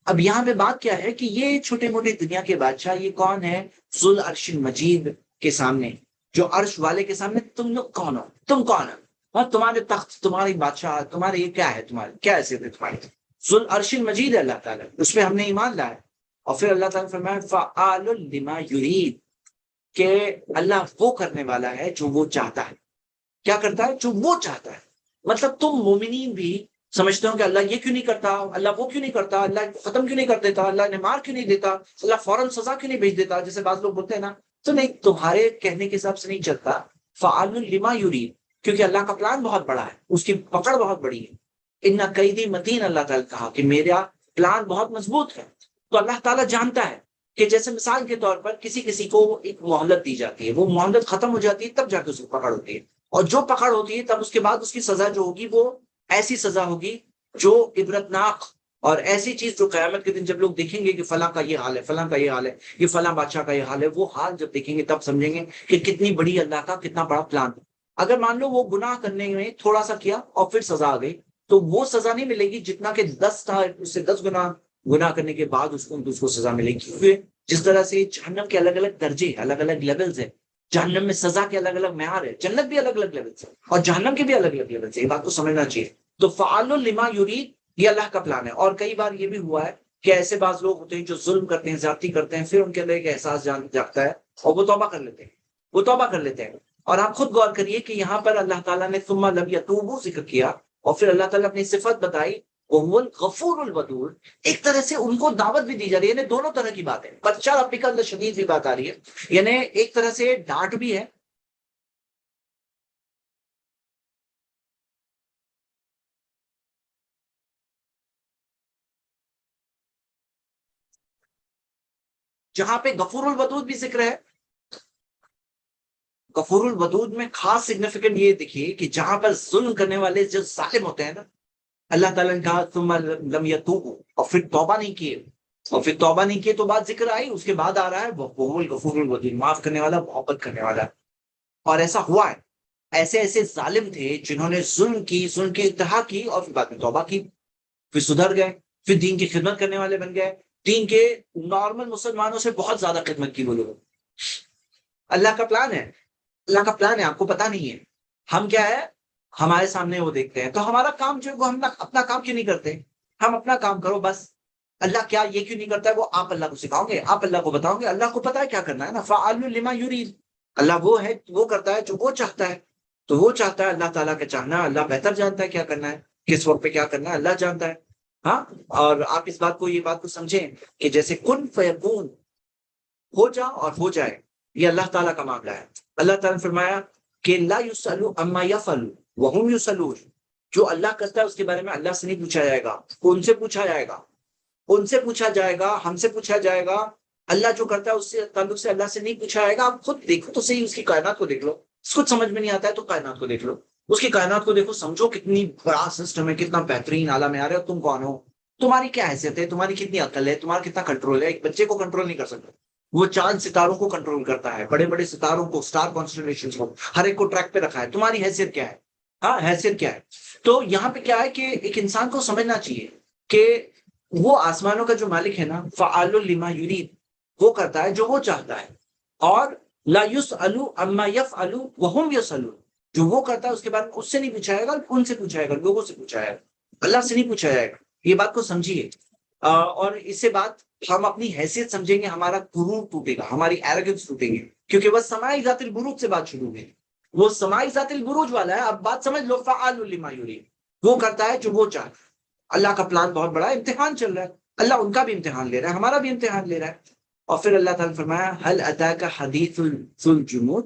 Speaker 1: اب یہاں پہ بات کیا ہے کہ یہ چھوٹے موٹے دنیا کے بادشاہ یہ کون ہے ذو العرش المجید کے سامنے، جو عرش والے کے سامنے تم لوگ کون ہو، تم کون ہو، اور تمہارے تخت، تمہاری بادشاہ، تمہارے یہ کیا ہے، تمہارے کیا حیثیت ہے تمہاری؟ ذو العرش المجید ہے اللہ تعالیٰ، اس پہ ہم نے ایمان لایا۔ اور پھر اللہ تعالیٰ نے فرمایا فعال لما یرید، کہ اللہ وہ کرنے والا ہے جو وہ چاہتا ہے، کیا کرتا ہے جو وہ چاہتا ہے۔ مطلب تم مومنین بھی سمجھتے ہو کہ اللہ یہ کیوں نہیں کرتا، اللہ وہ کیوں نہیں کرتا، اللہ ختم کیوں نہیں کر دیتا، اللہ نے مار کیوں نہیں دیتا، اللہ فوراً سزا کیوں نہیں بھیج دیتا، جیسے بعض لوگ بولتے ہیں نا، تو نہیں، تمہارے کہنے کے حساب سے نہیں چلتا، فعال لما یرید، کیونکہ اللہ کا پلان بہت بڑا ہے، اس کی پکڑ بہت بڑی ہے، ان قیدی متین، اللہ تعالیٰ کہا کہ میرا پلان بہت مضبوط ہے۔ تو اللہ تعالیٰ جانتا ہے کہ جیسے مثال کے طور پر کسی کو ایک مہلت دی جاتی ہے، وہ مہلت ختم ہو جاتی ہے تب جا کے اس کو پکڑ ہوتی ہے، اور جو پکڑ ہوتی ہے تب اس کے بعد اس کی سزا جو ہوگی وہ ایسی سزا ہوگی جو عبرتناک، اور ایسی چیز جو قیامت کے دن جب لوگ دیکھیں گے کہ فلاں کا یہ حال ہے، فلاں کا یہ حال ہے، یہ فلاں بادشاہ کا یہ حال ہے، وہ حال جب دیکھیں گے تب سمجھیں گے کہ کتنی بڑی اللہ کا کتنا بڑا پلان۔ اگر مان لو وہ گناہ کرنے میں تھوڑا سا کیا اور پھر سزا آ گئی، تو وہ سزا نہیں ملے گی جتنا کہ 10 تھا، اس سے 10 گناہ کرنے کے بعد اس کو سزا ملے گی، کیونکہ جس طرح سے جہنم کے الگ الگ درجے، الگ الگ لیولز ہیں، جہنم میں سزا کے الگ الگ معیار ہے، جنت بھی الگ الگ لیولز ہے، اور جہنم کے بھی الگ الگ لیولز ہے، یہ بات کو سمجھنا چاہیے۔ تو فعال لما یرید یہ اللہ کا پلان ہے۔ اور کئی بار یہ بھی ہوا ہے کہ ایسے بعض لوگ ہوتے ہیں جو ظلم کرتے ہیں، زیادتی کرتے ہیں، پھر ان کے اندر ایک احساس جاگتا ہے اور وہ توبہ کر لیتے ہیں، اور آپ خود غور کریے کہ یہاں پر اللہ تعالیٰ نے ثم لم یتوبوا ذکر کیا، اور پھر اللہ تعالیٰ اپنی صفت بتائی وہو الغفور الودود، ایک طرح سے ان کو دعوت بھی دی جا رہی ہے، یعنی دونوں طرح کی بات ہے، بچہ ربی کا اندر شدید بھی بات آ رہی ہے، یعنی ایک طرح سے ڈانٹ بھی ہے۔ جہاں پہ غفور الودود بھی ذکر ہے، غفور الودود میں خاص سگنیفیکینٹ یہ دیکھیے کہ جہاں پر ظلم کرنے والے جو ظالم ہوتے ہیں نا، اللہ تعالیٰ نے کہا ثم لم یتوبوا، اور پھر توبہ نہیں کیے تو بات ذکر آئی، اس کے بعد آ رہا ہے وہ الغفور الودود، معاف کرنے والا، محبت کرنے والا۔ اور ایسا ہوا ہے، ایسے ظالم تھے جنہوں نے ظلم کی انتہا کی اور پھر بعد میں توبہ کی، پھر سدھر گئے، پھر دین کی خدمت کرنے والے بن گئے، دین کے نارمل مسلمانوں سے بہت زیادہ خدمت کی وہ لوگ۔ اللہ کا پلان ہے، اللہ کا پلان ہے، آپ کو پتا نہیں ہے۔ ہم کیا ہے، ہمارے سامنے وہ دیکھتے ہیں، تو ہمارا کام جو ہے وہ ہم اپنا کام کیوں نہیں کرتے؟ ہم اپنا کام کرو بس۔ اللہ کیا یہ کیوں نہیں کرتا ہے؟ وہ آپ اللہ کو سکھاؤ گے، آپ اللہ کو بتاؤ گے، اللہ کو پتا ہے کیا کرنا ہے نا، فعال لما یرید۔ اللہ وہ ہے، وہ کرتا ہے جو وہ چاہتا ہے، تو وہ چاہتا ہے، اللہ تعالیٰ کا چاہنا، اللہ بہتر جانتا ہے کیا کرنا ہے، کس وقت پہ کیا کرنا ہے، اللہ جانتا ہے۔ ہاں، اور آپ اس بات کو، یہ بات کو سمجھیں کہ جیسے کن فیکون، ہو جا اور ہو جائے، یہ اللہ تعالیٰ کا معاملہ ہے۔ اللہ تعالیٰ نے فرمایا کہ لا یسأل عما یفعل وهم یسألون، جو اللہ کرتا ہے اس کے بارے میں اللہ سے نہیں پوچھا جائے گا، ان سے پوچھا جائے گا، ان سے پوچھا جائے گا، ہم سے پوچھا جائے گا۔ اللہ جو کرتا ہے اس سے تعلق سے اللہ سے نہیں پوچھا جائے گا۔ آپ خود دیکھو تو صحیح، اس کی کائنات کو دیکھ لو، اس کو سمجھ میں نہیں آتا ہے تو کائنات کو دیکھ لو، اس کی کائنات کو دیکھو، سمجھو کتنی بڑا سسٹم ہے، کتنا بہترین اعلیٰ معیار ہے، اور تم کون ہو، تمہاری کیا حیثیت ہے، تمہاری کتنی عقل ہے، تمہارا کتنا کنٹرول ہے۔ ایک بچے کو کنٹرول نہیں کر سکتا، وہ چاند ستاروں کو کنٹرول کرتا ہے، بڑے بڑے ستاروں کو، اسٹار کانسٹلیشن کو، ہر ایک کو ٹریک پہ رکھا ہے۔ تمہاری حیثیت کیا ہے؟ ہاں، حیثیت کیا ہے؟ تو یہاں پہ کیا ہے کہ ایک انسان کو سمجھنا چاہیے کہ وہ آسمانوں کا جو مالک ہے نا، فعال لما یرید، وہ کرتا ہے جو وہ چاہتا ہے، اور لا یسأل عما یفعل وهم یسألون، جو وہ کرتا ہے اس کے بارے میں اس سے نہیں پوچھا جائے گا، ان سے پوچھا جائے گا، لوگوں سے پوچھا جائے گا، اللہ سے نہیں پوچھا جائے گا۔ یہ بات کو سمجھیے، اور اس سے بات ہم اپنی حیثیت سمجھیں گے، ہمارا غرور ٹوٹے گا، ہماری ایروگنس ٹوٹے گی، کیونکہ وہ سمائی ذات البروج سے بات شروع ہوئی، وہ سمائی ذات البروج والا ہے۔ اب بات سمجھ لو، فعال لما یرید، وہ کرتا ہے جو وہ چاہتا ہے۔ اللہ کا پلان بہت بڑا ہے، امتحان چل رہا ہے، اللہ ان کا بھی امتحان لے رہا ہے، ہمارا بھی امتحان لے رہا ہے۔ اور پھر اللہ تعالیٰ نے فرمایا هل اتاک حدیث الجنود،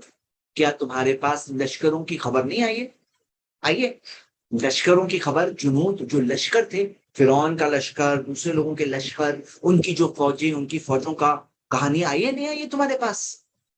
Speaker 1: کیا تمہارے پاس لشکروں کی خبر نہیں آئی ہے؟ آئیے، لشکروں کی خبر، جنود جو لشکر تھے، فرعون کا لشکر، دوسرے لوگوں کے لشکر، ان کی جو فوجی، ان کی فوجوں کا کہانی آئی ہے نہیں آئی ہے تمہارے پاس؟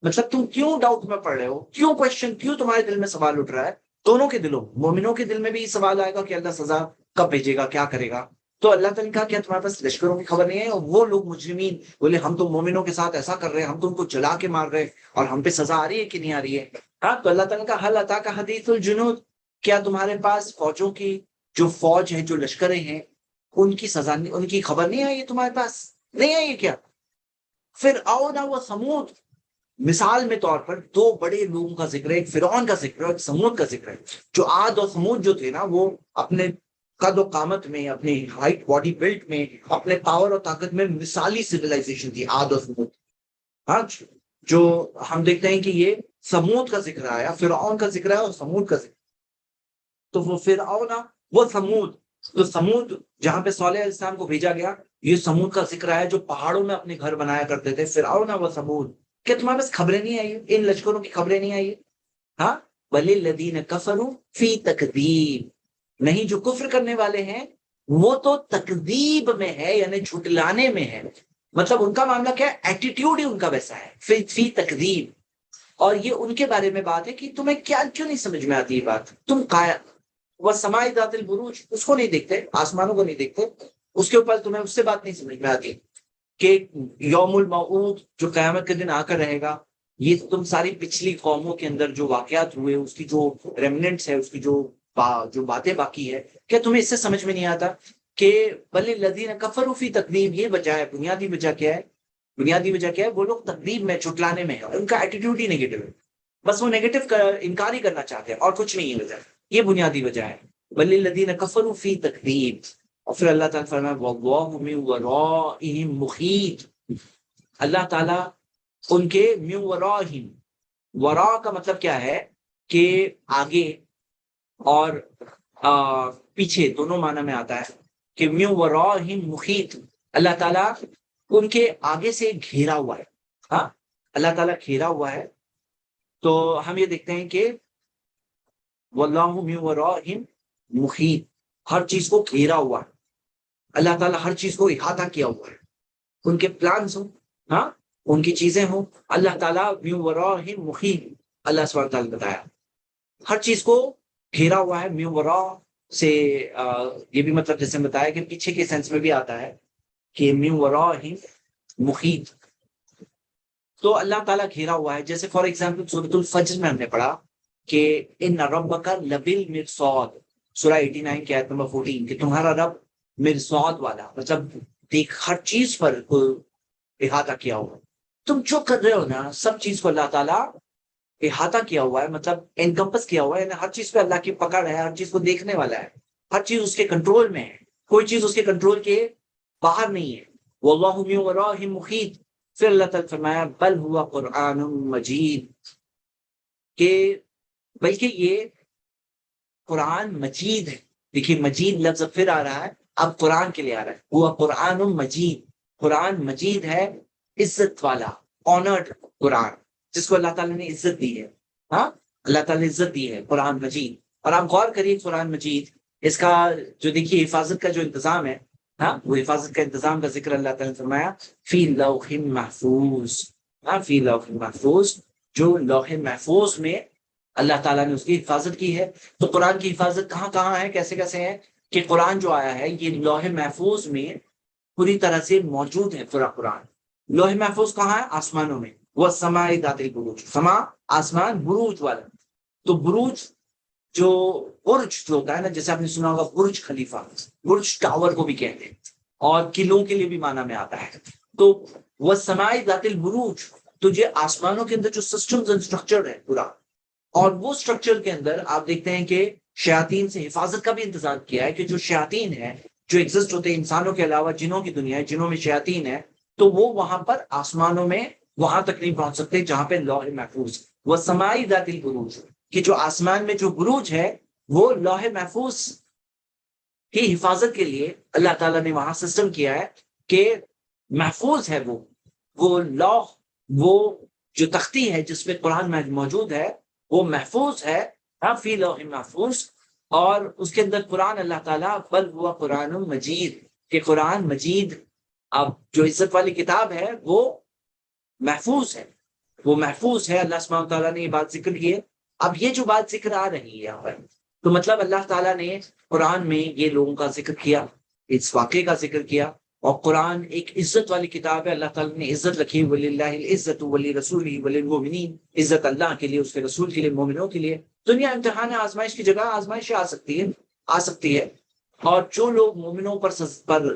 Speaker 1: مطلب تم کیوں ڈاؤٹ میں پڑھ رہے ہو، کیوں کوشچن، کیوں تمہارے دل میں سوال اٹھ رہا ہے؟ دونوں کے دلوں، مومنوں کے دل میں بھی سوال آئے گا کہ اللہ سزا کب بھیجے گا، کیا کرے گا۔ تو اللہ تعالیٰ نے کہا کیا تمہارے پاس لشکروں کی خبر نہیں ہے؟ اور وہ لوگ مجرمین بولے ہم تو مومنوں کے ساتھ ایسا کر رہے ہیں، ہم تو ان کو جلا کے مار رہے ہیں، اور ہم پہ سزا آ رہی ہے کہ نہیں آ رہی ہے؟ ہاں، تو اللہ تعالیٰ نے کہا هل اتاک حدیث الجنود، کیا تمہارے پاس فوجوں کی جو فوج ہے، جو لشکریں ہیں، ان کی سزا، ان کی خبر نہیں آئی ہے تمہارے پاس؟ نہیں آئی ہے کیا؟ پھر آؤ نہ وہ سمود، مثال میں طور پر دو بڑے لوگوں کا ذکر ہے، ایک فرعون کا ذکر ہے اور ایک سمود کا ذکر ہے۔ جو عاد اور سمود جو تھے نا، وہ اپنے قد و قامت میں، اپنے ہائٹ، باڈی بلڈ میں، اپنے پاور اور طاقت میں مثالی سویلائزیشن تھی عاد اور سمود۔ ہاں، جو ہم دیکھتے ہیں کہ یہ سمود کا ذکر آیا، فرعون کا ذکر ہے اور سمود کا ذکر، تو وہ فرعون، وہ سمود، تو سمود جہاں پہ صالح علیہ السلام کو بھیجا گیا، یہ سمود کا ذکر آیا جو پہاڑوں میں اپنے گھر بنایا کرتے تھے، فرعون و سمود۔ کہ تمہارے پاس خبریں نہیں آئی، ان لشکروں کی خبریں نہیں آئی؟ ہاں، وَلِلَّذِينَ كَفَرُوا فِي تَكْذِيبٍ، نہیں، جو کفر کرنے والے ہیں وہ تو تکذیب میں ہے، یعنی جھٹلانے میں ہے۔ مطلب ان کا معاملہ کیا ہے، ایٹیٹیوڈ ہی ان کا ویسا ہے، فی تکذیب۔ اور یہ ان کے بارے میں بات ہے کہ تمہیں کیا، کیوں نہیں سمجھ میں آتی یہ بات؟ تم وَالسَّمَاءِ ذَاتِ الْبُرُوجِ، اس کو نہیں دیکھتے، آسمانوں کو نہیں دیکھتے، اس کے اوپر تمہیں اس سے بات نہیں سمجھ میں آتی کہ یوم الموعود جو قیامت کے دن آ کر رہے گا، یہ تم ساری پچھلی قوموں کے اندر جو واقعات ہوئے، اس کی جو ریمننٹس ہے، اس کی جو باتیں باقی ہے، کیا تمہیں اس سے سمجھ میں نہیں آتا کہ بل الذین کفروا فی تکذیب؟ یہ وجہ ہے، بنیادی وجہ کیا ہے؟ بنیادی وجہ کیا ہے؟ وہ لوگ تکذیب میں، جھٹلانے میں ہے، ان کا ایٹیٹیوڈ ہی نیگیٹو ہے، بس وہ نیگیٹو کا انکار ہی کرنا چاہتے ہیں، اور کچھ نہیں ہے وجہ، یہ بنیادی وجہ ہے، بل الذین کفروا فی تکذیب۔ اور پھر اللہ تعالیٰ فرمایا واللہ من ورائہم محیط، اللہ تعالیٰ ان کے من ورائہم، ورا کا مطلب کیا ہے کہ آگے اور پیچھے دونوں معنی میں آتا ہے، کہ من ورائہم محیط، اللہ تعالیٰ ان کے آگے سے گھیرا ہوا ہے۔ ہاں، اللہ تعالیٰ گھیرا ہوا ہے، تو ہم یہ دیکھتے ہیں کہ واللہ من ورائہم محیط، ہر چیز کو گھیرا ہوا ہے، اللہ تعالیٰ ہر چیز کو احاطہ کیا ہوا ہے، ان کے پلانز ہوں، ہاں، ان کی چیزیں ہوں، اللہ تعالیٰ من ورائہم محیط، اللہ سبحانہ تعالیٰ نے بتایا ہر چیز کو گھیرا ہوا ہے۔ من وراء سے یہ بھی مطلب جیسے بتایا کہ پیچھے کے سینس میں بھی آتا ہے کہ من ورائہم محیط، تو اللہ تعالیٰ گھیرا ہوا ہے۔ جیسے فار ایگزامپل سورۃ الفجر میں ہم نے پڑھا کہ ان ربک لبالمرصاد، سورہ 89 کی آیت نمبر 14، کہ تمہارا رب مرصاد والا، مطلب دیکھ ہر چیز پر احاطہ کیا ہوا. تم جو کر رہے ہو نا سب چیز کو اللہ تعالیٰ احاطہ کیا ہوا ہے، مطلب انکمپس کیا ہوا ہے، یعنی ہر چیز پہ اللہ کی پکڑ ہے، ہر چیز کو دیکھنے والا ہے، ہر چیز اس کے کنٹرول میں ہے، کوئی چیز اس کے کنٹرول کے باہر نہیں ہے. واللہ من ورائہم محیط. پھر اللہ تعالیٰ فرمایا بل ہوا قرآن مجید، کہ بلکہ یہ قرآن مجید ہے. دیکھیے مجید لفظ پھر آ رہا ہے، اب قرآن کے لیے آ رہا ہے. ہوا قرآن مجید، قرآن مجید ہے، عزت والا، آنرڈ قرآن، جس کو اللہ تعالیٰ نے عزت دی ہے. ہاں، اللہ تعالیٰ نے عزت دی ہے قرآن مجید. اور آپ غور کریے قرآن مجید، اس کا جو دیکھیے حفاظت کا جو انتظام ہے، ہاں وہ حفاظت کا انتظام کا ذکر اللہ تعالیٰ نے فرمایا فی لوح محفوظ. ہاں فی لوح محفوظ، جو لوح محفوظ میں اللہ تعالیٰ نے اس کی حفاظت کی ہے. تو قرآن کی حفاظت کہاں کہاں ہے، کیسے کیسے ہے؟ کہ قرآن جو آیا ہے یہ لوح محفوظ میں پوری طرح سے موجود ہے. پورا قرآن لوح محفوظ کہاں ہے؟ آسمانوں میں. وہ سماء ذات البروج، سما آسمان، بروج والا. تو بروج جو برج جو ہوتا ہے نا، جیسے آپ نے سنا ہوگا برج خلیفہ، برج ٹاور کو بھی کہتے ہیں، اور قلعوں کے لیے بھی معنی میں آتا ہے. تو وہ سماء ذات البروج، تو یہ آسمانوں کے اندر جو سسٹمز اینڈ اسٹرکچر ہے پورا، اور وہ اسٹرکچر کے اندر آپ دیکھتے ہیں کہ شیاطین سے حفاظت کا بھی انتظام کیا ہے. کہ جو شیاطین ہیں جو ایگزسٹ ہوتے ہیں انسانوں کے علاوہ، جنوں کی دنیا ہے، جنوں میں شیاطین ہے، تو وہ وہاں پر آسمانوں میں وہاں تک نہیں پہنچ سکتے جہاں پہ لوح محفوظ. وہ سمائی ذات البروج، کہ جو آسمان میں جو بروج ہے وہ لوح محفوظ کی حفاظت کے لیے اللہ تعالیٰ نے وہاں سسٹم کیا ہے کہ محفوظ ہے. وہ لوح، وہ جو تختی ہے جس میں قرآن میں موجود ہے وہ محفوظ ہے. ہاں فی لوح محفوظ، اور اس کے اندر قرآن اللہ تعالیٰ بل ہوا قرآن مجید، کہ قرآن مجید اب جو عزت والی کتاب ہے وہ محفوظ ہے، وہ محفوظ ہے. اللہ سبحانہ تعالیٰ نے یہ بات ذکر کی ہے. اب یہ جو بات ذکر آ رہی ہے یہاں پر، تو مطلب اللہ تعالیٰ نے قرآن میں یہ لوگوں کا ذکر کیا، اس واقعے کا ذکر کیا. اور قرآن ایک عزت والی کتاب ہے، اللہ تعالیٰ نے عزت رکھی. وَلِلَّهِ الْعِزَّةُ وَلِرَسُولِهِ وَلِلْمُؤْمِنِينَ، عزت اللہ کے لیے، اس کے رسول کے لیے، مومنوں کے لیے. دنیا امتحان آزمائش کی جگہ، آزمائش آ سکتی ہے، اور جو لوگ مومنوں پر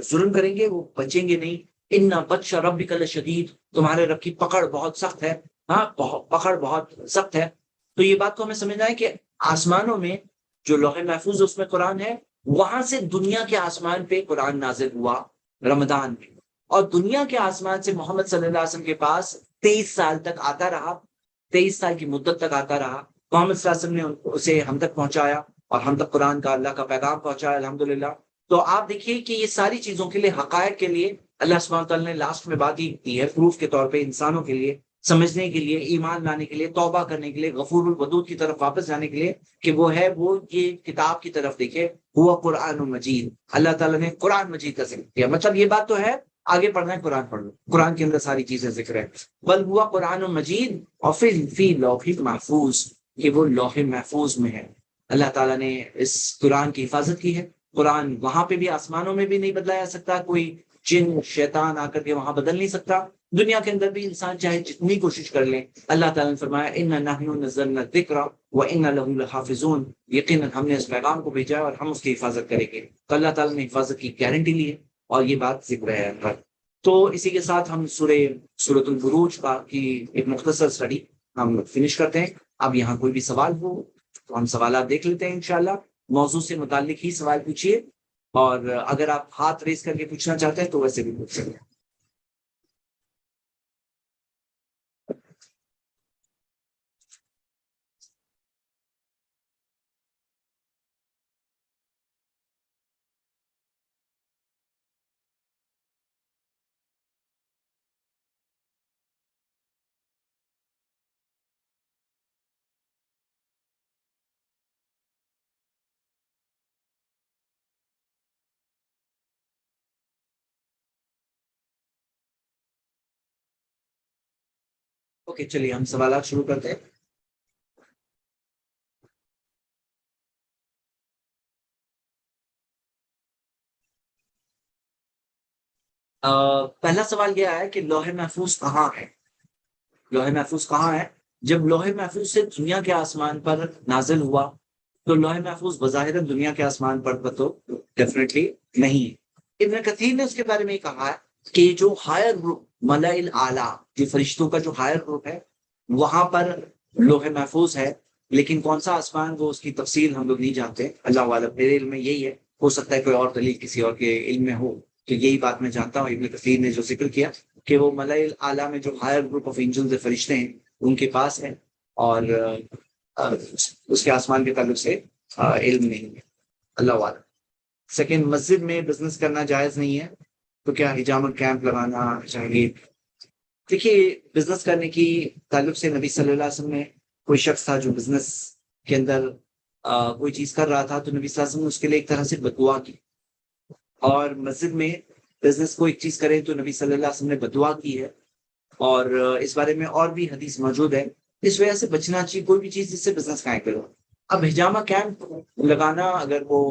Speaker 1: ظلم کریں گے وہ بچیں گے نہیں. اِنَّ بَطْشَ رَبِّكَ لَشَدِيدٌ، تمہارے رب کی پکڑ بہت سخت ہے. ہاں پکڑ بہت سخت ہے. تو یہ بات کو ہمیں سمجھنا ہے کہ آسمانوں میں جو لوح محفوظ اس میں قرآن ہے، وہاں سے دنیا کے آسمان پہ قرآن نازل ہوا رمضان میں، اور دنیا کے آسمان سے محمد صلی اللہ علیہ وسلم کے پاس 23 سال تک آتا رہا. 23 سال کی مدت تک آتا رہا. محمد صلی اللہ علیہ وسلم نے اسے ہم تک پہنچایا، اور ہم تک قرآن کا اللہ کا پیغام پہنچایا الحمدللہ. تو آپ دیکھیے کہ یہ ساری چیزوں کے لیے، حقائق کے لیے اللہ سبحانہ تعالیٰ نے لاسٹ میں بات ہی کی ہے، پروف کے طور پہ انسانوں کے لیے سمجھنے کے لیے، ایمان لانے کے لیے، توبہ کرنے کے لیے، غفور الودود کی طرف واپس جانے کے لیے، کہ وہ ہے وہ یہ کتاب کی طرف دیکھے. ہوا قرآن مجید، اللہ تعالیٰ نے قرآن مجید کا ذکر کیا. مطلب یہ بات تو ہے، آگے پڑھنا ہے قرآن پڑھ لو، قرآن کے اندر ساری چیزیں ذکر ہے. بل ہوا قرآن مجید، اور پھر فی لوح محفوظ، کہ وہ لوح محفوظ میں ہے. اللہ تعالیٰ نے اس قرآن کی حفاظت کی ہے. قرآن وہاں پہ بھی، آسمانوں میں بھی نہیں بدلا جا سکتا، کوئی جن شیطان آ کر کے وہاں بدل نہیں سکتا. دنیا کے اندر بھی انسان چاہے جتنی کوشش کر لیں، اللہ تعالیٰ نے فرمایا اِنَّا نَحْنُ نَزَّلْنَا الذِّكْرَ وَإِنَّا لَهُ لَحَافِظُونَ، یقیناً ہم نے اس پیغام کو بھیجا اور ہم اس کی حفاظت کریں گے. تو اللہ تعالیٰ نے حفاظت کی گارنٹی لی ہے، اور یہ بات ذکر ہے. تو اسی کے ساتھ ہم سورۃ البروج کی ایک مختصر اسٹڈی ہم فنش کرتے ہیں. اب یہاں کوئی بھی سوال ہو تو ہم سوالات دیکھ لیتے ہیں انشاءاللہ. موضوع سے متعلق ہی سوال پوچھیے، اور اگر آپ ہاتھ ریز کر کے پوچھنا چاہتے ہیں تو ویسے بھی پوچھ سکتے ہیں. اوکے، چلیے ہم سوالات شروع کرتے ہیں. پہلا سوال یہ ہے کہ لوح محفوظ کہاں ہے؟ لوح محفوظ کہاں ہے؟ جب لوح محفوظ سے دنیا کے آسمان پر نازل ہوا، تو لوح محفوظ بظاہر دنیا کے آسمان پر تو ڈیفینیٹلی نہیں ہے. ابن کثیر نے اس کے بارے میں کہا ہے کہ جو ہائر گروپ ملائل اعلیٰ، جو فرشتوں کا جو ہائر گروپ ہے، وہاں پر لوح محفوظ ہے، لیکن کون سا آسمان وہ اس کی تفصیل ہم لوگ نہیں جانتے، اللہ عالم۔ میرے علم میں یہی ہے، ہو سکتا ہے کوئی اور دلیل کسی اور کے علم میں ہو، تو یہی بات میں جانتا ہوں ابن کثیر نے جو ذکر کیا کہ وہ ملائل اعلیٰ میں جو ہائر گروپ آف اینجلز فرشتے ہیں ان کے پاس ہے، اور اس کے آسمان کے تعلق سے علم نہیں ہے، اللہ عالم۔ سیکنڈ، مسجد میں بزنس کرنا جائز نہیں ہے، تو کیا حجامہ کیمپ لگانا چاہیے؟ دیکھیے، بزنس کرنے کی تعلق سے نبی صلی اللہ علیہ وسلم نے، کوئی شخص تھا جو بزنس کے اندر کوئی چیز کر رہا تھا، تو نبی صلی اللہ علیہ وسلم نے اس کے لیے ایک طرح سے بدعا کی، اور مسجد میں بزنس کو ایک چیز کرے تو نبی صلی اللہ علیہ وسلم نے بدعا کی ہے، اور اس بارے میں اور بھی حدیث موجود ہے۔ اس وجہ سے بچنا چاہیے کوئی بھی چیز جس سے بزنس قائم کرو۔ اب حجامہ کیمپ لگانا، اگر وہ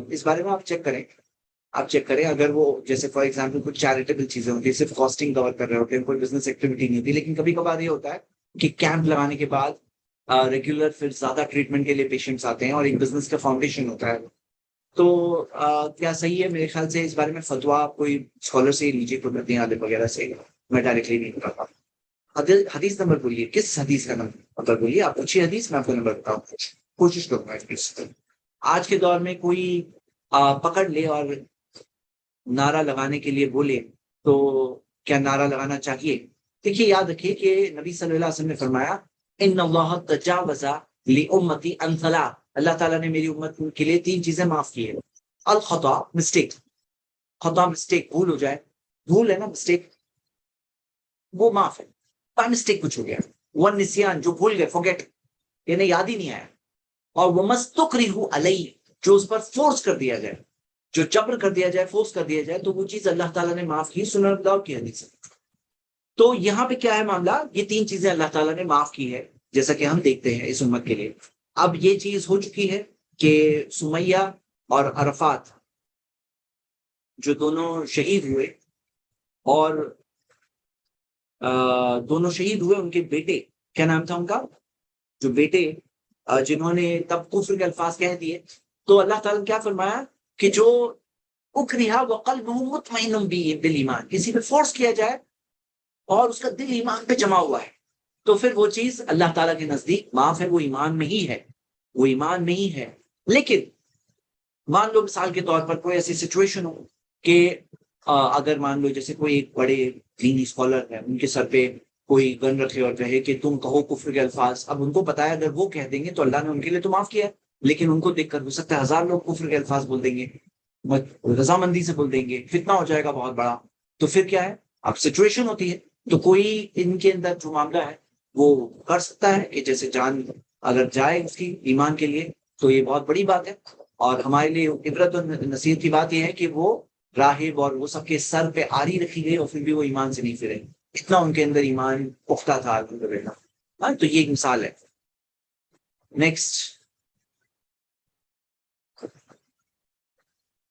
Speaker 1: اس بارے میں آپ چیک کریں، اگر وہ جیسے فار ایگزامپل کچھ چیریٹیبل چیزیں ہوتی ہیں، صرف کاسٹنگ کور کر رہے ہوتے ہیں، کوئی بزنس ایکٹیویٹی نہیں ہوتی، لیکن کبھی کبھار یہ ہوتا ہے کہ کیمپ لگانے کے بعد ریگولر پھر زیادہ ٹریٹمنٹ کے لیے پیشنٹس آتے ہیں، اور ایک بزنس کا فاؤنڈیشن ہوتا ہے، تو کیا صحیح ہے؟ میرے خیال سے اس بارے میں فتویٰ آپ کوئی اسکالر سے ہی لیجیے، کوئی ندی عالم وغیرہ سے، میں ڈائریکٹلی نہیں بتاتا۔ حدیث نمبر بولیے، کس حدیث کا نمبر بولیے، آپ پوچھیے حدیث، میں آپ کو نمبر بتاؤں، کوشش کروں گا۔ آج کے دور میں کوئی پکڑ لے اور نعرہ لگانے کے لیے بولے تو کیا نعرہ لگانا چاہیے؟ دیکھیے، یاد رکھیے کہ نبی صلی اللہ علیہ وسلم نے فرمایا ان اللہ تجاوز لامتی عن ثلاث، اللہ تعالیٰ نے میری امت کے لیے 3 چیزیں معاف کی ہے۔ الخطا، مسٹیک، خطا مسٹیک، بھول ہو جائے، بھول ہے نا، مسٹیک وہ معاف ہے، بائی مسٹیک کچھ ہو گیا۔ والنسیان، جو بھول گئے، فوگیٹ، یعنی یاد ہی نہیں آیا۔ اور وہ مستکرہ علیہ، جو اس پر فورس کر دیا جائے، جو جبر کر دیا جائے، فورس کر دیا جائے، تو وہ چیز اللہ تعالیٰ نے معاف کی، سنن ابو داؤد کی حدیث ہے۔ تو یہاں پہ کیا ہے معاملہ، یہ 3 چیزیں اللہ تعالیٰ نے معاف کی ہے، جیسا کہ ہم دیکھتے ہیں اس امت کے لیے۔ اب یہ چیز ہو چکی ہے کہ سمیہ اور عرفات جو دونوں شہید ہوئے، اور دونوں شہید ہوئے، ان کے بیٹے، کیا نام تھا ان کا، جو بیٹے جنہوں نے تب کفر کے الفاظ کہہ دیے، تو اللہ تعالیٰ نے کیا فرمایا کہ جو اکرہا وقلبہ مطمئن بالایمان، کسی پہ فورس کیا جائے اور اس کا دل ایمان پہ جمع ہوا ہے، تو پھر وہ چیز اللہ تعالیٰ کے نزدیک معاف ہے، وہ ایمان میں ہی ہے، وہ ایمان میں ہی ہے۔ لیکن مان لو مثال کے طور پر کوئی ایسی سچویشن ہو کہ اگر مان لو جیسے کوئی ایک بڑے دینی اسکالر ہے، ان کے سر پہ کوئی گن رکھے اور کہے کہ تم کہو کفر کے الفاظ، اب ان کو پتا ہے اگر وہ کہہ دیں گے تو اللہ نے ان کے لیے تو معاف کیا ہے، لیکن ان کو دیکھ کر ہو سکتا ہے 1000 لوگ کفر کے الفاظ بول دیں گے، رضامندی سے بول دیں گے، فتنہ ہو جائے گا بہت بڑا، تو پھر کیا ہے، اب سچویشن ہوتی ہے، تو کوئی ان کے اندر جو معاملہ ہے وہ کر سکتا ہے کہ جیسے جان اگر جائے اس کی ایمان کے لیے، تو یہ بہت بڑی بات ہے، اور ہمارے لیے عبرت و نصیحت کی بات یہ ہے کہ وہ راہب اور وہ سب کے سر پہ آری رکھی گئی اور پھر بھی وہ ایمان سے نہیں پھرے، اتنا ان کے اندر ایمان پختہ تھا الحمدللہ۔ تو یہ ایک مثال ہے۔ نیکسٹ،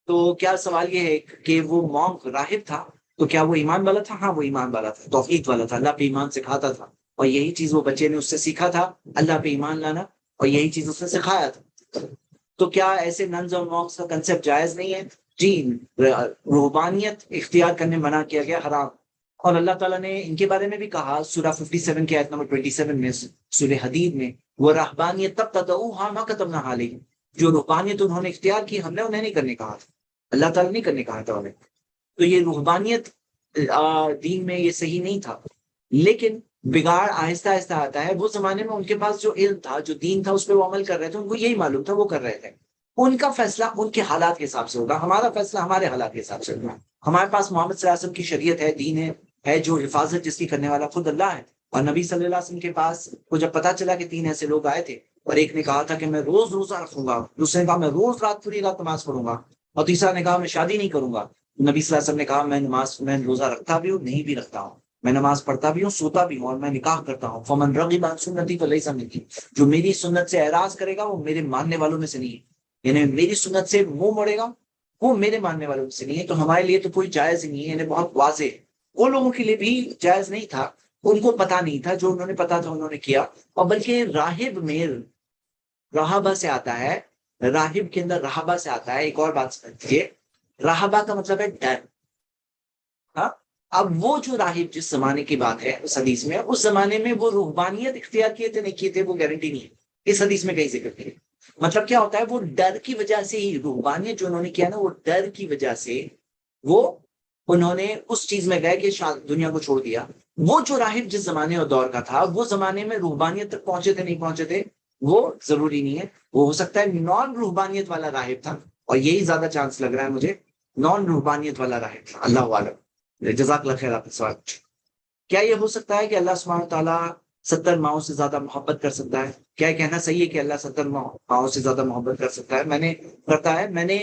Speaker 1: تو کیا سوال یہ ہے کہ وہ مونک راہب تھا تو کیا وہ ایمان والا تھا؟ ہاں، وہ ایمان والا تھا، توحید والا تھا، اللہ پہ ایمان سکھاتا تھا، اور یہی چیز وہ بچے نے اس سے سیکھا تھا، اللہ پہ ایمان لانا، اور یہی چیز اس نے سکھایا تھا۔ تو کیا ایسے ننز اور مونکس کا کنسپٹ جائز نہیں ہے؟ جی، روحانیت اختیار کرنے منع کیا گیا، حرام، اور اللہ تعالیٰ نے ان کے بارے میں بھی کہا سورہ 57 کی آیت نمبر 27 میں، سورہ حدید میں، وہ رہبانیت تب تدعوها ما كتبنا علیہم، جو روحانیت انہوں نے اختیار کی، ہم نے انہیں نہیں کرنے کہا تھا، اللہ تعالیٰ نہیں کرنے کہا تھا انہیں، تو یہ روحانیت دین میں یہ صحیح نہیں تھا، لیکن بگاڑ آہستہ آہستہ آتا ہے۔ وہ زمانے میں ان کے پاس جو علم تھا، جو دین تھا، اس پہ وہ عمل کر رہے تھے، ان کو یہی معلوم تھا، وہ کر رہے تھے، ان کا فیصلہ ان کے حالات کے حساب سے ہوگا، ہمارا فیصلہ ہمارے حالات کے حساب سے ہوگا۔ ہمارے پاس محمد صلی اللہ علیہ وسلم کی شریعت ہے، دین ہے جو حفاظت جس کی کرنے والا خود اللہ ہے، اور نبی صلی اللہ علیہ وسلم کے پاس کو جب پتا چلا کہ 3 ایسے لوگ آئے تھے، اور ایک نے کہا تھا کہ میں روز روزہ رکھوں گا، دوسرے نے کہا میں روز رات پوری رات نماز پڑھوں گا، اور تیسرا نے کہا میں شادی نہیں کروں گا، نبی صلی اللہ علیہ وسلم نے کہا میں روزہ رکھتا بھی ہوں، نہیں بھی رکھتا ہوں، میں نماز پڑھتا بھی ہوں، سوتا بھی ہوں، اور میں نکاح کرتا ہوں، فمن رغب عن سنتی فلیس منی، جو میری سنت سے اعراض کرے گا وہ میرے ماننے والوں میں سے نہیں ہے، یعنی میری سنت سے منہ موڑے گا وہ میرے ماننے والوں سے نہیں ہے۔ تو ہمارے لیے تو کوئی جائز ہی نہیں ہے، یعنی بہت واضح ہے۔ وہ لوگوں کے لیے بھی جائز نہیں تھا، ان کو پتا نہیں تھا، جو انہوں نے پتا تھا انہوں نے کیا، اور بلکہ راہب میں رہابہ سے آتا ہے، راہب کے اندر رہابہ سے آتا ہے۔ ایک اور بات سمجھیے راہبہ کا مطلب ہے ڈر. ہاں. اب وہ جو راہب جس زمانے کی بات ہے اس حدیث میں، اس زمانے میں وہ روحانیت اختیار کیے تھے نہیں کیے تھے وہ گارنٹی نہیں ہے، اس حدیث میں کہیں ذکر نہیں ہے. مطلب کیا ہوتا ہے، وہ ڈر کی وجہ سے ہی روحانیت جو انہوں نے کیا نا، وہ ڈر کی وجہ سے وہ انہوں نے اس چیز میں گئے کہ دنیا کو چھوڑ دیا. وہ جو راہب جس زمانے اور دور کا تھا، وہ زمانے میں روحانیت تک پہنچے تھے نہیں پہنچے تھے وہ ضروری نہیں ہے. وہ ہو سکتا ہے نان روحانیت والا راہب تھا، اور یہی زیادہ چانس لگ رہا ہے مجھے، نان روحانیت والا راہب تھا. اللہ عالم. جزاک اللہ خیر. آپ کا سوال کیا یہ ہو سکتا ہے کہ اللہ سبحانہ تعالیٰ 70 ماؤں سے زیادہ محبت کر سکتا ہے؟ کیا یہ کہنا صحیح ہے کہ اللہ 70 ماؤں سے زیادہ محبت کر سکتا ہے؟ میں نے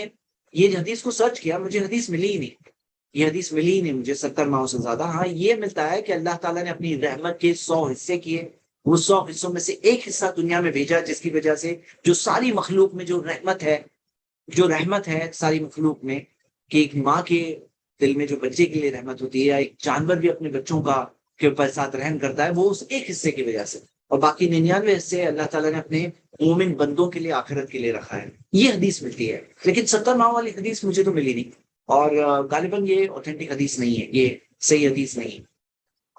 Speaker 1: یہ حدیث کو سرچ کیا، مجھے حدیث ملی ہی نہیں. یہ حدیث ملی ہی نہیں مجھے 70 ماؤں سے زیادہ. ہاں یہ ملتا ہے کہ اللہ تعالیٰ نے اپنی رحمت کے 100 حصے کیے، وہ 100 حصوں میں سے ایک حصہ دنیا میں بھیجا، جس کی وجہ سے جو ساری مخلوق میں جو رحمت ہے ساری مخلوق میں، کہ ایک ماں کے دل میں جو بچے کے لیے رحمت ہوتی ہے، یا ایک جانور بھی اپنے بچوں کا کے اوپر ساتھ رحم کرتا ہے، وہ اس ایک حصے کی وجہ سے. اور باقی 99 حصے اللہ تعالیٰ نے اپنے مومن بندوں کے لیے آخرت کے لیے رکھا ہے. یہ حدیث ملتی ہے، لیکن 70 ماہ والی حدیث مجھے تو ملی نہیں، اور غالباً یہ اوتھینٹک حدیث نہیں ہے، یہ صحیح حدیث نہیں ہے،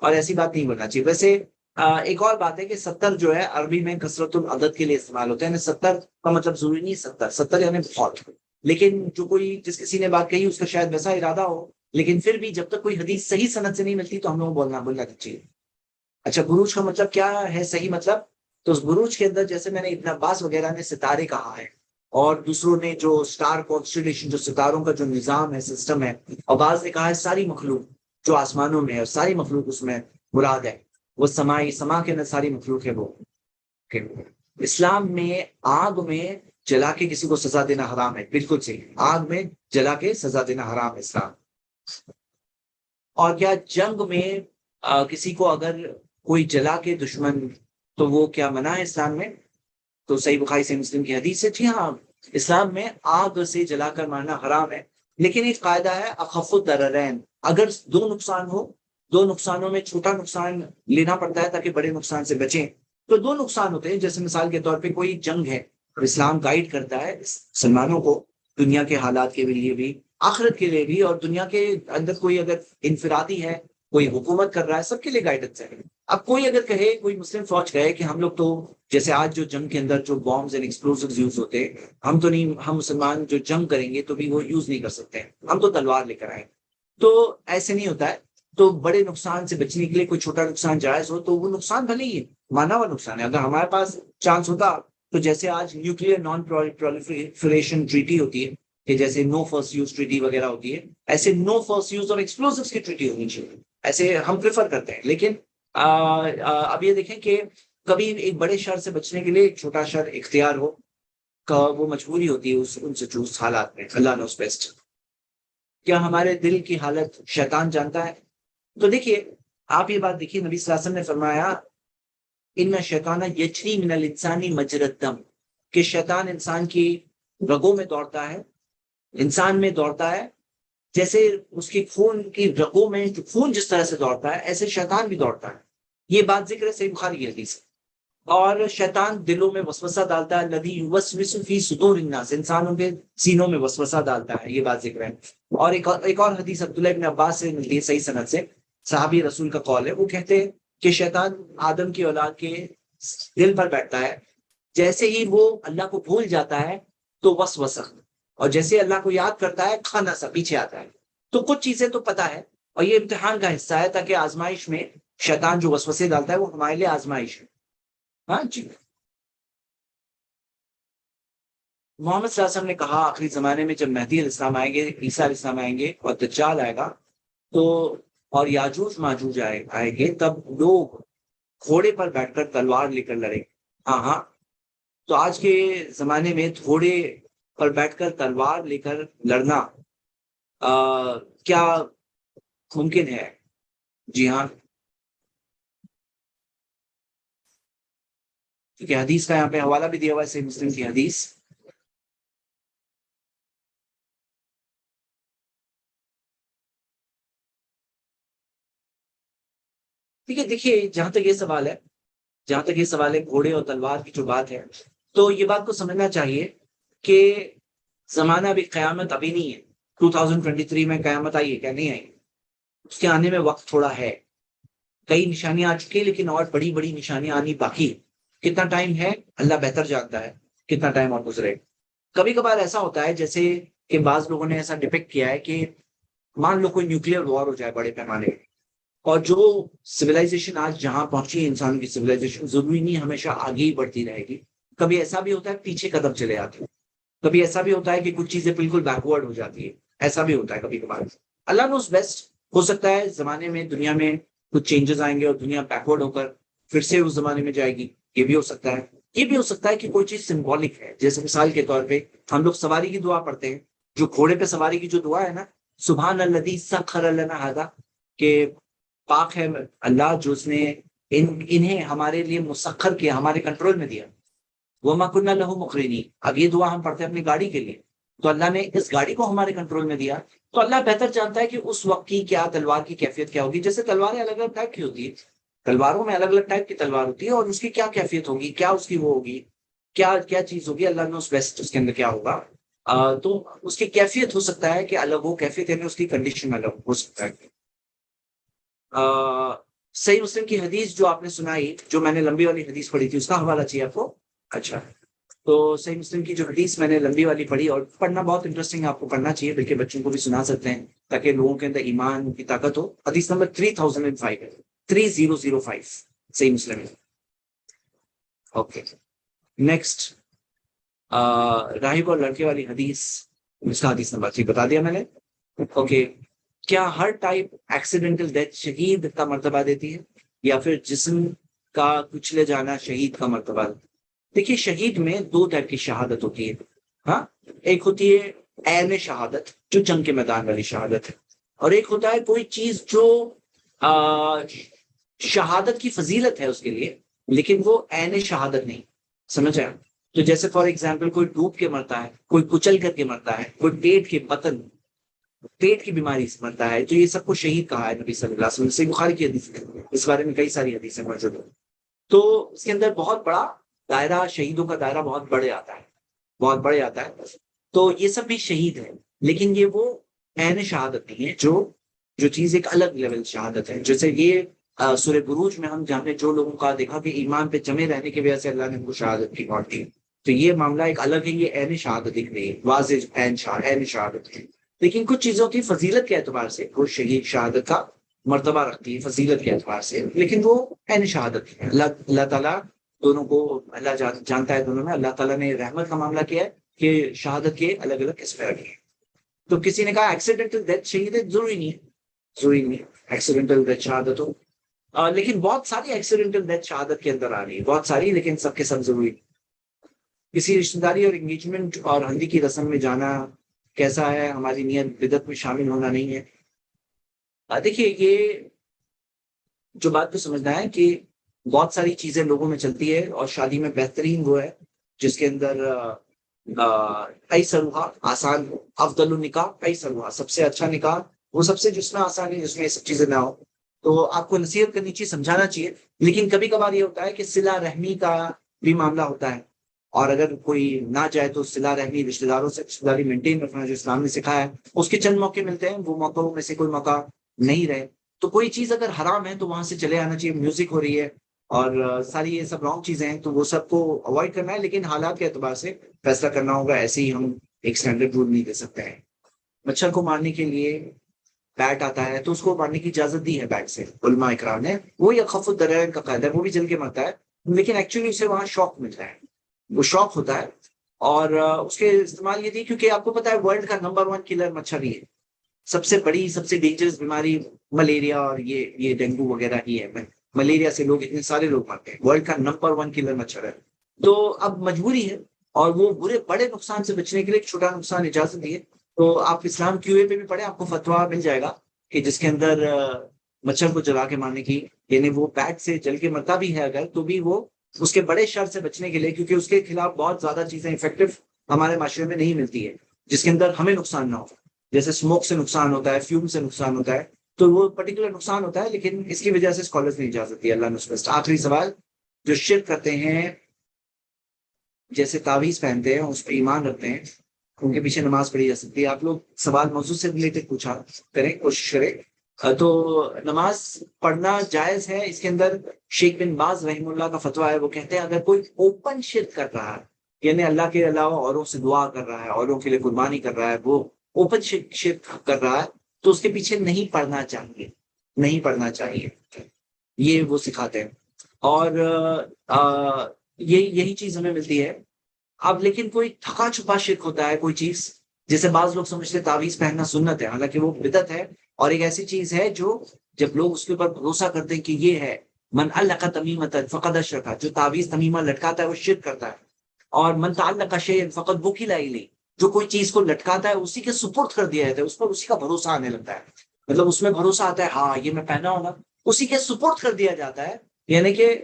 Speaker 1: اور ایسی بات نہیں بولنا چاہیے. ویسے ایک اور بات ہے کہ 70 جو ہے عربی میں کثرت العدد کے لیے استعمال ہوتا ہے، یعنی 70 کا مطلب ضروری نہیں 70 یعنی بہت. لیکن جو کوئی جس کسی نے بات کہی اس کا شاید ویسا ارادہ ہو، لیکن پھر بھی جب تک کوئی حدیث صحیح سند سے نہیں ملتی تو ہم لوگ بولنا چاہیے. اچھا، بروج کا مطلب کیا ہے صحیح مطلب؟ تو اس بروج کے اندر جیسے میں نے ابن عباس وغیرہ نے ستارے کہا ہے، اور دوسروں نے جو سٹار کانسٹیلیشن، جو ستاروں کا جو نظام ہے، سسٹم ہے، اور بعض نے کہا ہے ساری مخلوق جو آسمانوں میں ہے، ساری مخلوق اس میں مراد ہے. وہ سما کے اندر ساری مخلوق ہے وہ. اسلام میں آگ میں جلا کے کسی کو سزا دینا حرام ہے، بالکل صحیح. آگ میں جلا کے سزا دینا حرام ہے اسلام. اور کیا جنگ میں کسی کو اگر کوئی جلا کے دشمن، تو وہ کیا منع ہے اسلام میں؟ تو صحیح بخاری سے مسلم کی حدیث ہے. جی ہاں، اسلام میں آگ سے جلا کر مارنا حرام ہے، لیکن ایک قاعدہ ہے اخف الضررین. اگر دو نقصان ہو، دو نقصانوں میں چھوٹا نقصان لینا پڑتا ہے تاکہ بڑے نقصان سے بچیں، تو دو نقصان ہوتے ہیں. جیسے مثال کے طور پہ کوئی جنگ ہے، اسلام گائیڈ کرتا ہے مسلمانوں کو دنیا کے حالات کے لیے بھی، آخرت کے لیے بھی، اور دنیا کے اندر کوئی اگر انفرادی ہے، کوئی حکومت کر رہا ہے، سب کے لیے گائیڈنس ہے. اب کوئی اگر کہے، کوئی مسلم فوج کہے کہ ہم لوگ تو جیسے آج جو جنگ کے اندر جو بامز اینڈ ایکسپلوزیوز یوز ہوتے ہیں، ہم تو نہیں، ہم مسلمان جو جنگ کریں گے تو بھی وہ یوز نہیں کر سکتے، ہم تو تلوار لے کر آئے. تو ایسے نہیں ہوتا ہے. تو بڑے نقصان سے بچنے کے لیے کوئی چھوٹا نقصان جائز ہو تو وہ نقصان بھلے ہی مانا ہوا نقصان ہے. اگر ہمارے پاس چانس ہوتا تو جیسے آج نیوکلیر نان پرولیفریشن ٹریٹی ہوتی ہے، کہ جیسے نو فرسٹ یوز ٹریٹی وغیرہ ہوتی ہے، ایسے نو فرسٹ یوز اور ایکسپلوزیوز کی ٹریٹی ہونی چاہیے. ایسے ہم پریفر کرتے ہیں. لیکن اب یہ دیکھیں کہ کبھی ایک بڑے شر سے بچنے کے لیے ایک چھوٹا شر اختیار ہو، وہ مجبوری ہوتی ہے ان سے چوز حالات میں. اللہ نوز بیسٹ. کیا ہمارے دل کی حالت شیطان جانتا ہے؟ تو دیکھیے، آپ یہ بات دیکھیے، نبی صلی اللہ علیہ وسلم نے فرمایا ان شیطان یجری من الانسانی مجری الدم، کہ شیطان انسان کی رگوں میں دوڑتا ہے، انسان میں دوڑتا ہے، جیسے اس کی خون کی رگوں میں جو خون جس طرح سے دوڑتا ہے، ایسے شیطان بھی دوڑتا ہے. یہ بات ذکر ہے صحیح بخاری کی حدیث. اور شیطان دلوں میں وسوسہ ڈالتا ہے، الذی یوسوس فی صدور الناس، انسانوں کے سینوں میں وسوسہ ڈالتا ہے. یہ بات ذکر ہے. اور ایک اور حدیث عبداللہ ابن عباس سے ملتی ہے صحیح سند سے، صحابی رسول کا قول ہے. وہ کہتے ہیں کہ شیطان آدم کی اولاد کے دل پر بیٹھتا ہے، جیسے ہی وہ اللہ کو بھول جاتا ہے تو وسوسہ، اور جیسے اللہ کو یاد کرتا ہے کھانا سا پیچھے آتا ہے. تو کچھ چیزیں تو پتا ہے، اور یہ امتحان کا حصہ ہے، تاکہ آزمائش میں شیطان جو وسوسے ڈالتا ہے وہ ہمارے لیے آزمائش ہے. ہاں جی. محمد صلی اللہ علیہ وسلم نے کہا آخری زمانے میں جب مہدی علیہ السلام آئیں گے، عیسیٰ علیہ السلام آئیں گے، اور دجال آئے گا، تو اور یاجوج ماجوج آئیں گے، تب لوگ گھوڑے پر بیٹھ کر تلوار لے کر لڑیں گے. ہاں ہاں. تو آج کے زمانے میں گھوڑے پر بیٹھ کر تلوار لے کر لڑنا کیا ممکن ہے؟ جی ہاں. کیونکہ حدیث کا یہاں پہ حوالہ بھی دیا ہوا ہے، صحیح مسلم کی حدیث. ٹھیک ہے. دیکھیے، جہاں تک یہ سوال ہے گھوڑے اور تلوار کی جو بات ہے، تو یہ بات کو سمجھنا چاہیے کہ زمانہ ابھی قیامت ابھی نہیں ہے. 2023 میں قیامت آئی ہے کیا؟ نہیں آئی، اس کے آنے میں وقت تھوڑا ہے. کئی نشانیاں آ چکی ہیں لیکن اور بڑی بڑی نشانیاں آنی باقی. کتنا ٹائم ہے اللہ بہتر جانتا ہے، کتنا ٹائم اور گزرے. کبھی کبھار ایسا ہوتا ہے جیسے کہ بعض لوگوں نے ایسا ڈپکٹ کیا ہے کہ مان لو کوئی نیوکلیئر وار ہو جائے بڑے پیمانے پہ، اور جو سویلائزیشن آج جہاں پہنچی ہے انسان کی سویلائزیشن ضروری نہیں ہمیشہ آگے ہی بڑھتی رہے گی. کبھی ایسا بھی ہوتا ہے پیچھے قدم چلے آتے ہیں، کبھی ایسا بھی ہوتا ہے کہ کچھ چیزیں بالکل بیکورڈ ہو جاتی ہے. ایسا بھی ہوتا ہے کبھی کبھار. اللہ نوز بیسٹ. ہو سکتا ہے زمانے میں دنیا میں کچھ چینجز آئیں گے اور دنیا بیکورڈ ہو کر پھر سے اس زمانے میں جائے گی. یہ بھی ہو سکتا ہے. یہ بھی ہو سکتا ہے کہ کوئی چیز سمبولک ہے. جیسے مثال کے طور پہ ہم لوگ سواری کی دعا پڑھتے ہیں، جو گھوڑے پہ سواری کی جو دعا ہے نا، سبحان الذی سخر لنا ھذا، کہ پاک ہے اللہ جو اس نے انہیں ہمارے لیے مسخر کیا، ہمارے کنٹرول میں دیا. وما كنا له مقرنين. اب یہ دعا ہم پڑھتے ہیں اپنی گاڑی کے لیے، تو اللہ نے اس گاڑی کو ہمارے کنٹرول میں دیا. تو اللہ بہتر جانتا ہے کہ اس وقت کی کیا تلوار کی کیفیت کیا ہوگی. جیسے تلواریں الگ الگ ٹائپ کی ہوتی ہے، تلواروں میں الگ الگ ٹائپ کی تلوار ہوتی ہے، اور اس کی کیا کیفیت ہوگی، کیا اس کی وہ ہوگی، کیا کیا چیز ہوگی، اللہ نے اس بیسٹ اس کے اندر کیا ہوگا. تو اس کی کیفیت ہو سکتا ہے کہ الگ ہو، کیفیت یعنی اس کی کنڈیشن الگ ہو سکتا ہے. صحیح مسلم کی حدیث جو آپ نے سنائی، جو میں نے لمبی والی حدیث پڑھی تھی، اس کا حوالہ چاہیے آپ کو؟ اچھا. تو صحیح مسلم کی جو حدیث میں نے لمبی والی پڑھی، اور پڑھنا بہت انٹرسٹنگ ہے، آپ کو پڑھنا چاہیے، بلکہ بچوں کو بھی سنا سکتے ہیں تاکہ لوگوں کے اندر ایمان کی طاقت ہو. حدیث نمبر 3005 ہے، 3005 صحیح مسلم ہے. اوکے. نیکسٹ راہب اور لڑکے والی حدیث، اس کا حدیث نمبر 3 بتا دیا میں نے. اوکے. کیا ہر ٹائپ ایکسیڈنٹل ڈیتھ شہید کا مرتبہ دیتی ہے، یا پھر جسم کا کچلے جانا شہید کا مرتبہ؟ دیکھیے شہید میں 2 ٹائپ کی شہادت ہوتی ہے. ہاں، ایک ہوتی ہے عین شہادت جو جنگ کے میدان والی شہادت ہے، اور ایک ہوتا ہے کوئی چیز جو شہادت کی فضیلت ہے اس کے لیے لیکن وہ عین شہادت نہیں. سمجھ آیا؟ تو جیسے فار ایگزامپل کوئی ڈوب کے مرتا ہے، کوئی کچل کر کے مرتا ہے، کوئی پیٹ کی بیماری سے مرتا ہے، تو یہ سب کو شہید کہا ہے نبی صلی اللہ علیہ وسلم سے. بخاری کی حدیث ہے، اس بارے میں کئی ساری حدیثیں موجود ہیں. تو اس کے اندر بہت بڑا دائرہ، شہیدوں کا دائرہ بہت بڑے آتا ہے، بہت بڑے آتا ہے. تو یہ سب بھی شہید ہے، لیکن یہ وہ عین شہادت نہیں ہے جو چیز ایک الگ لیول شہادت ہے. جیسے یہ سورہ بروج میں ہم جہاں پہ جو لوگوں کا دیکھا کہ ایمان پہ جمے رہنے کی وجہ سے اللہ نے ان کو شہادت کی بات دی، تو یہ معاملہ ایک الگ ہے. یہ عین شہادت ایک نہیں ہے، واضح عین شہادت ہے. لیکن کچھ چیزوں کی فضیلت کے اعتبار سے وہ شہید شہادت کا مرتبہ رکھتی ہے فضیلت کے اعتبار سے، لیکن وہ عین شہادت ہے. اللہ تعالیٰ دونوں کو، اللہ جانتا ہے دونوں میں. اللہ تعالیٰ نے رحمت کا معاملہ کیا ہے کہ شہادت کے الگ الگ قسمیں رکھی ہیں. تو کسی نے کہا ایکسیڈنٹل ڈیتھ شہید ہے، ضروری نہیں ہے، ضروری نہیں ہے ایکسیڈنٹل ڈیتھ شہادت ہو. لیکن بہت ساری ایکسیڈنٹل ڈیتھ شہادت کے اندر آ رہی ہے، بہت ساری، لیکن سب کے سب ضروری. کسی رشتہ داری اور انگیجمنٹ اور ہلدی کی رسم میں جانا کیسا ہے؟ ہماری نیت بدعت میں شامل ہونا نہیں ہے. دیکھیے یہ جو بات کو سمجھنا ہے کہ بہت ساری چیزیں لوگوں میں چلتی ہے، اور شادی میں بہترین وہ ہے جس کے اندر ایسر ہوا، آسان ہو. افضل النکاح ایسر ہوا، سب سے اچھا نکاح وہ سب سے جس میں آسان ہے، جس میں یہ سب چیزیں نہ ہو. تو آپ کو نصیحت کرنی چاہیے، سمجھانا چاہیے. لیکن کبھی کبھار یہ ہوتا ہے کہ صلہ رحمی کا بھی معاملہ ہوتا ہے، اور اگر کوئی نہ جائے تو صلہ رحمی، رشتے داروں سے رشتے داری مینٹین رکھنا جو اسلام نے سکھایا ہے، اس کے چند موقع ملتے ہیں، وہ موقعوں میں سے کوئی موقع نہیں رہے. تو کوئی چیز اگر حرام ہے تو وہاں سے چلے آنا چاہیے. میوزک ہو رہی ہے اور ساری یہ سب رانگ چیزیں ہیں، تو وہ سب کو اوائڈ کرنا ہے، لیکن حالات کے اعتبار سے فیصلہ کرنا ہوگا. ایسے ہی ہم ایک اسٹینڈرڈ رول نہیں دے سکتے ہیں. مچھر کو مارنے کے لیے بیٹ آتا ہے تو اس کو مارنے کی اجازت دی ہے بیٹ سے علماء اکرام نے. وہ یخف الضررین کا قاعدہ ہے، وہ بھی جل کے مرتا ہے، لیکن ایکچولی اسے وہاں شوق ملتا ہے، وہ شوق ہوتا ہے. اور اس کے استعمال یہ تھی کیونکہ آپ کو پتا ہے ورلڈ کا نمبر 1 کلر مچھر ہی ہے. سب سے بڑی، سب سے ڈینجرس بیماری ملیریا اور یہ ڈینگو وغیرہ ہی ہے. ملیریا سے اتنے سارے لوگ مرتے ہیں. ورلڈ کا نمبر 1 کلر مچھر ہے. تو اب مجبوری ہے، اور وہ بڑے نقصان سے بچنے کے لیے ایک چھوٹا نقصان اجازت دی ہے. تو آپ اسلام QA پہ بھی پڑھیں، آپ کو فتویٰ مل جائے گا کہ جس کے اندر مچھر کو جلا کے مارنے کی، یعنی وہ بیٹ سے جل کے مرتا بھی ہے اگر، تو بھی وہ اس کے بڑے شر سے بچنے کے لیے، کیونکہ اس کے خلاف بہت زیادہ چیزیں افیکٹو ہمارے معاشرے میں نہیں ملتی ہے جس کے اندر ہمیں نقصان نہ ہو. جیسے اسموک سے نقصان ہوتا ہے، فیوم سے نقصان ہوتا ہے، تو وہ پرٹیکولر نقصان ہوتا ہے، لیکن اس کی وجہ سے اسکالرز نے اجازت دی. اللہ نے. آخری سوال، جو شرک کرتے ہیں جیسے تعویذ پہنتے ہیں اس پہ ایمان رکھتے ہیں، ان کے پیچھے نماز پڑھی جا سکتی ہے. آپ لوگ سوال موضوع سے ریلیٹڈ پوچھا کریں، کوشش کریں. تو نماز پڑھنا جائز ہے. اس کے اندر شیخ بن باز رحم اللہ کا فتویٰ ہے، وہ کہتے ہیں اگر کوئی اوپن شرک کر رہا ہے، یعنی اللہ کے علاوہ اوروں سے دعا کر رہا ہے، اوروں کے لیے قربانی کر رہا ہے، وہ اوپن شرک کر رہا ہے، تو اس کے پیچھے نہیں پڑھنا چاہیے، نہیں پڑھنا چاہیے. یہ وہ سکھاتے ہیں. اور یہی چیز ہمیں ملتی ہے. اب لیکن کوئی تھکا چھپا شرک ہوتا ہے، کوئی چیز جیسے بعض لوگ سمجھتے ہیں تعویذ پہننا سنت ہے، حالانکہ وہ بدعت ہے. اور ایک ایسی چیز ہے جو جب لوگ اس کے اوپر بھروسہ کرتے ہیں کہ یہ ہے، من علق تمیمۃ فقد اشرک، جو تعویذ تمیمہ لٹکاتا ہے وہ شرک کرتا ہے. اور من تعلق شیئا فقد وکل الیہ، جو کوئی چیز کو لٹکاتا ہے اسی کے سپرد کر دیا جاتا ہے، اس پر اسی کا بھروسہ آنے لگتا ہے. مطلب اس میں بھروسہ آتا ہے، ہاں یہ میں پہنا ہوگا، اسی کے سپرد کر دیا جاتا ہے. یعنی کہ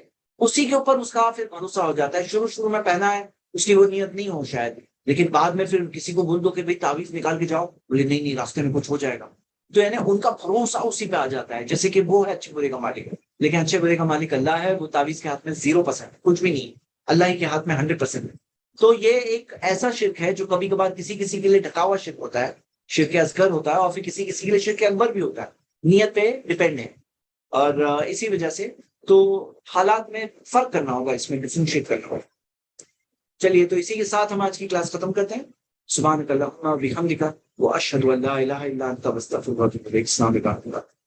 Speaker 1: اسی کے اوپر اس کا پھر بھروسہ ہو جاتا ہے. شروع میں پہنا ہے، اس کی وہ نیت نہیں ہو شاید، لیکن بعد میں پھر کسی کو بول دو کہ بھئی تعویذ نکال کے جاؤ، بولے نہیں راستے میں کچھ ہو جائے گا. تو یعنی ان کا بھروسہ اسی پہ آ جاتا ہے، جیسے کہ وہ ہے اچھے برے کا مالک. لیکن اچھے برے کا مالک اللہ ہے، وہ تعویذ کے ہاتھ میں 0%، کچھ بھی نہیں، اللہ ہی کے ہاتھ میں 100% ہے. تو یہ ایک ایسا شرک ہے جو کبھی کبھار کسی کے لیے ڈھکا ہوا شرک ہوتا ہے، شرک اصغر ہوتا ہے، اور پھر کسی کے لیے شرک اکبر بھی ہوتا ہے. نیت پہ ڈیپینڈ ہے. اور اسی وجہ سے تو حالات میں فرق کرنا ہوگا، اس میں ڈفرینشیٹ کرنا ہوگا. چلیے تو اسی کے ساتھ ہم آج کی کلاس ختم کرتے ہیں. سبحانک اللہم و بحمدک، واشہد ان لا الہ الا انت، استغفرک و اتوب الیک. السلام علیکم.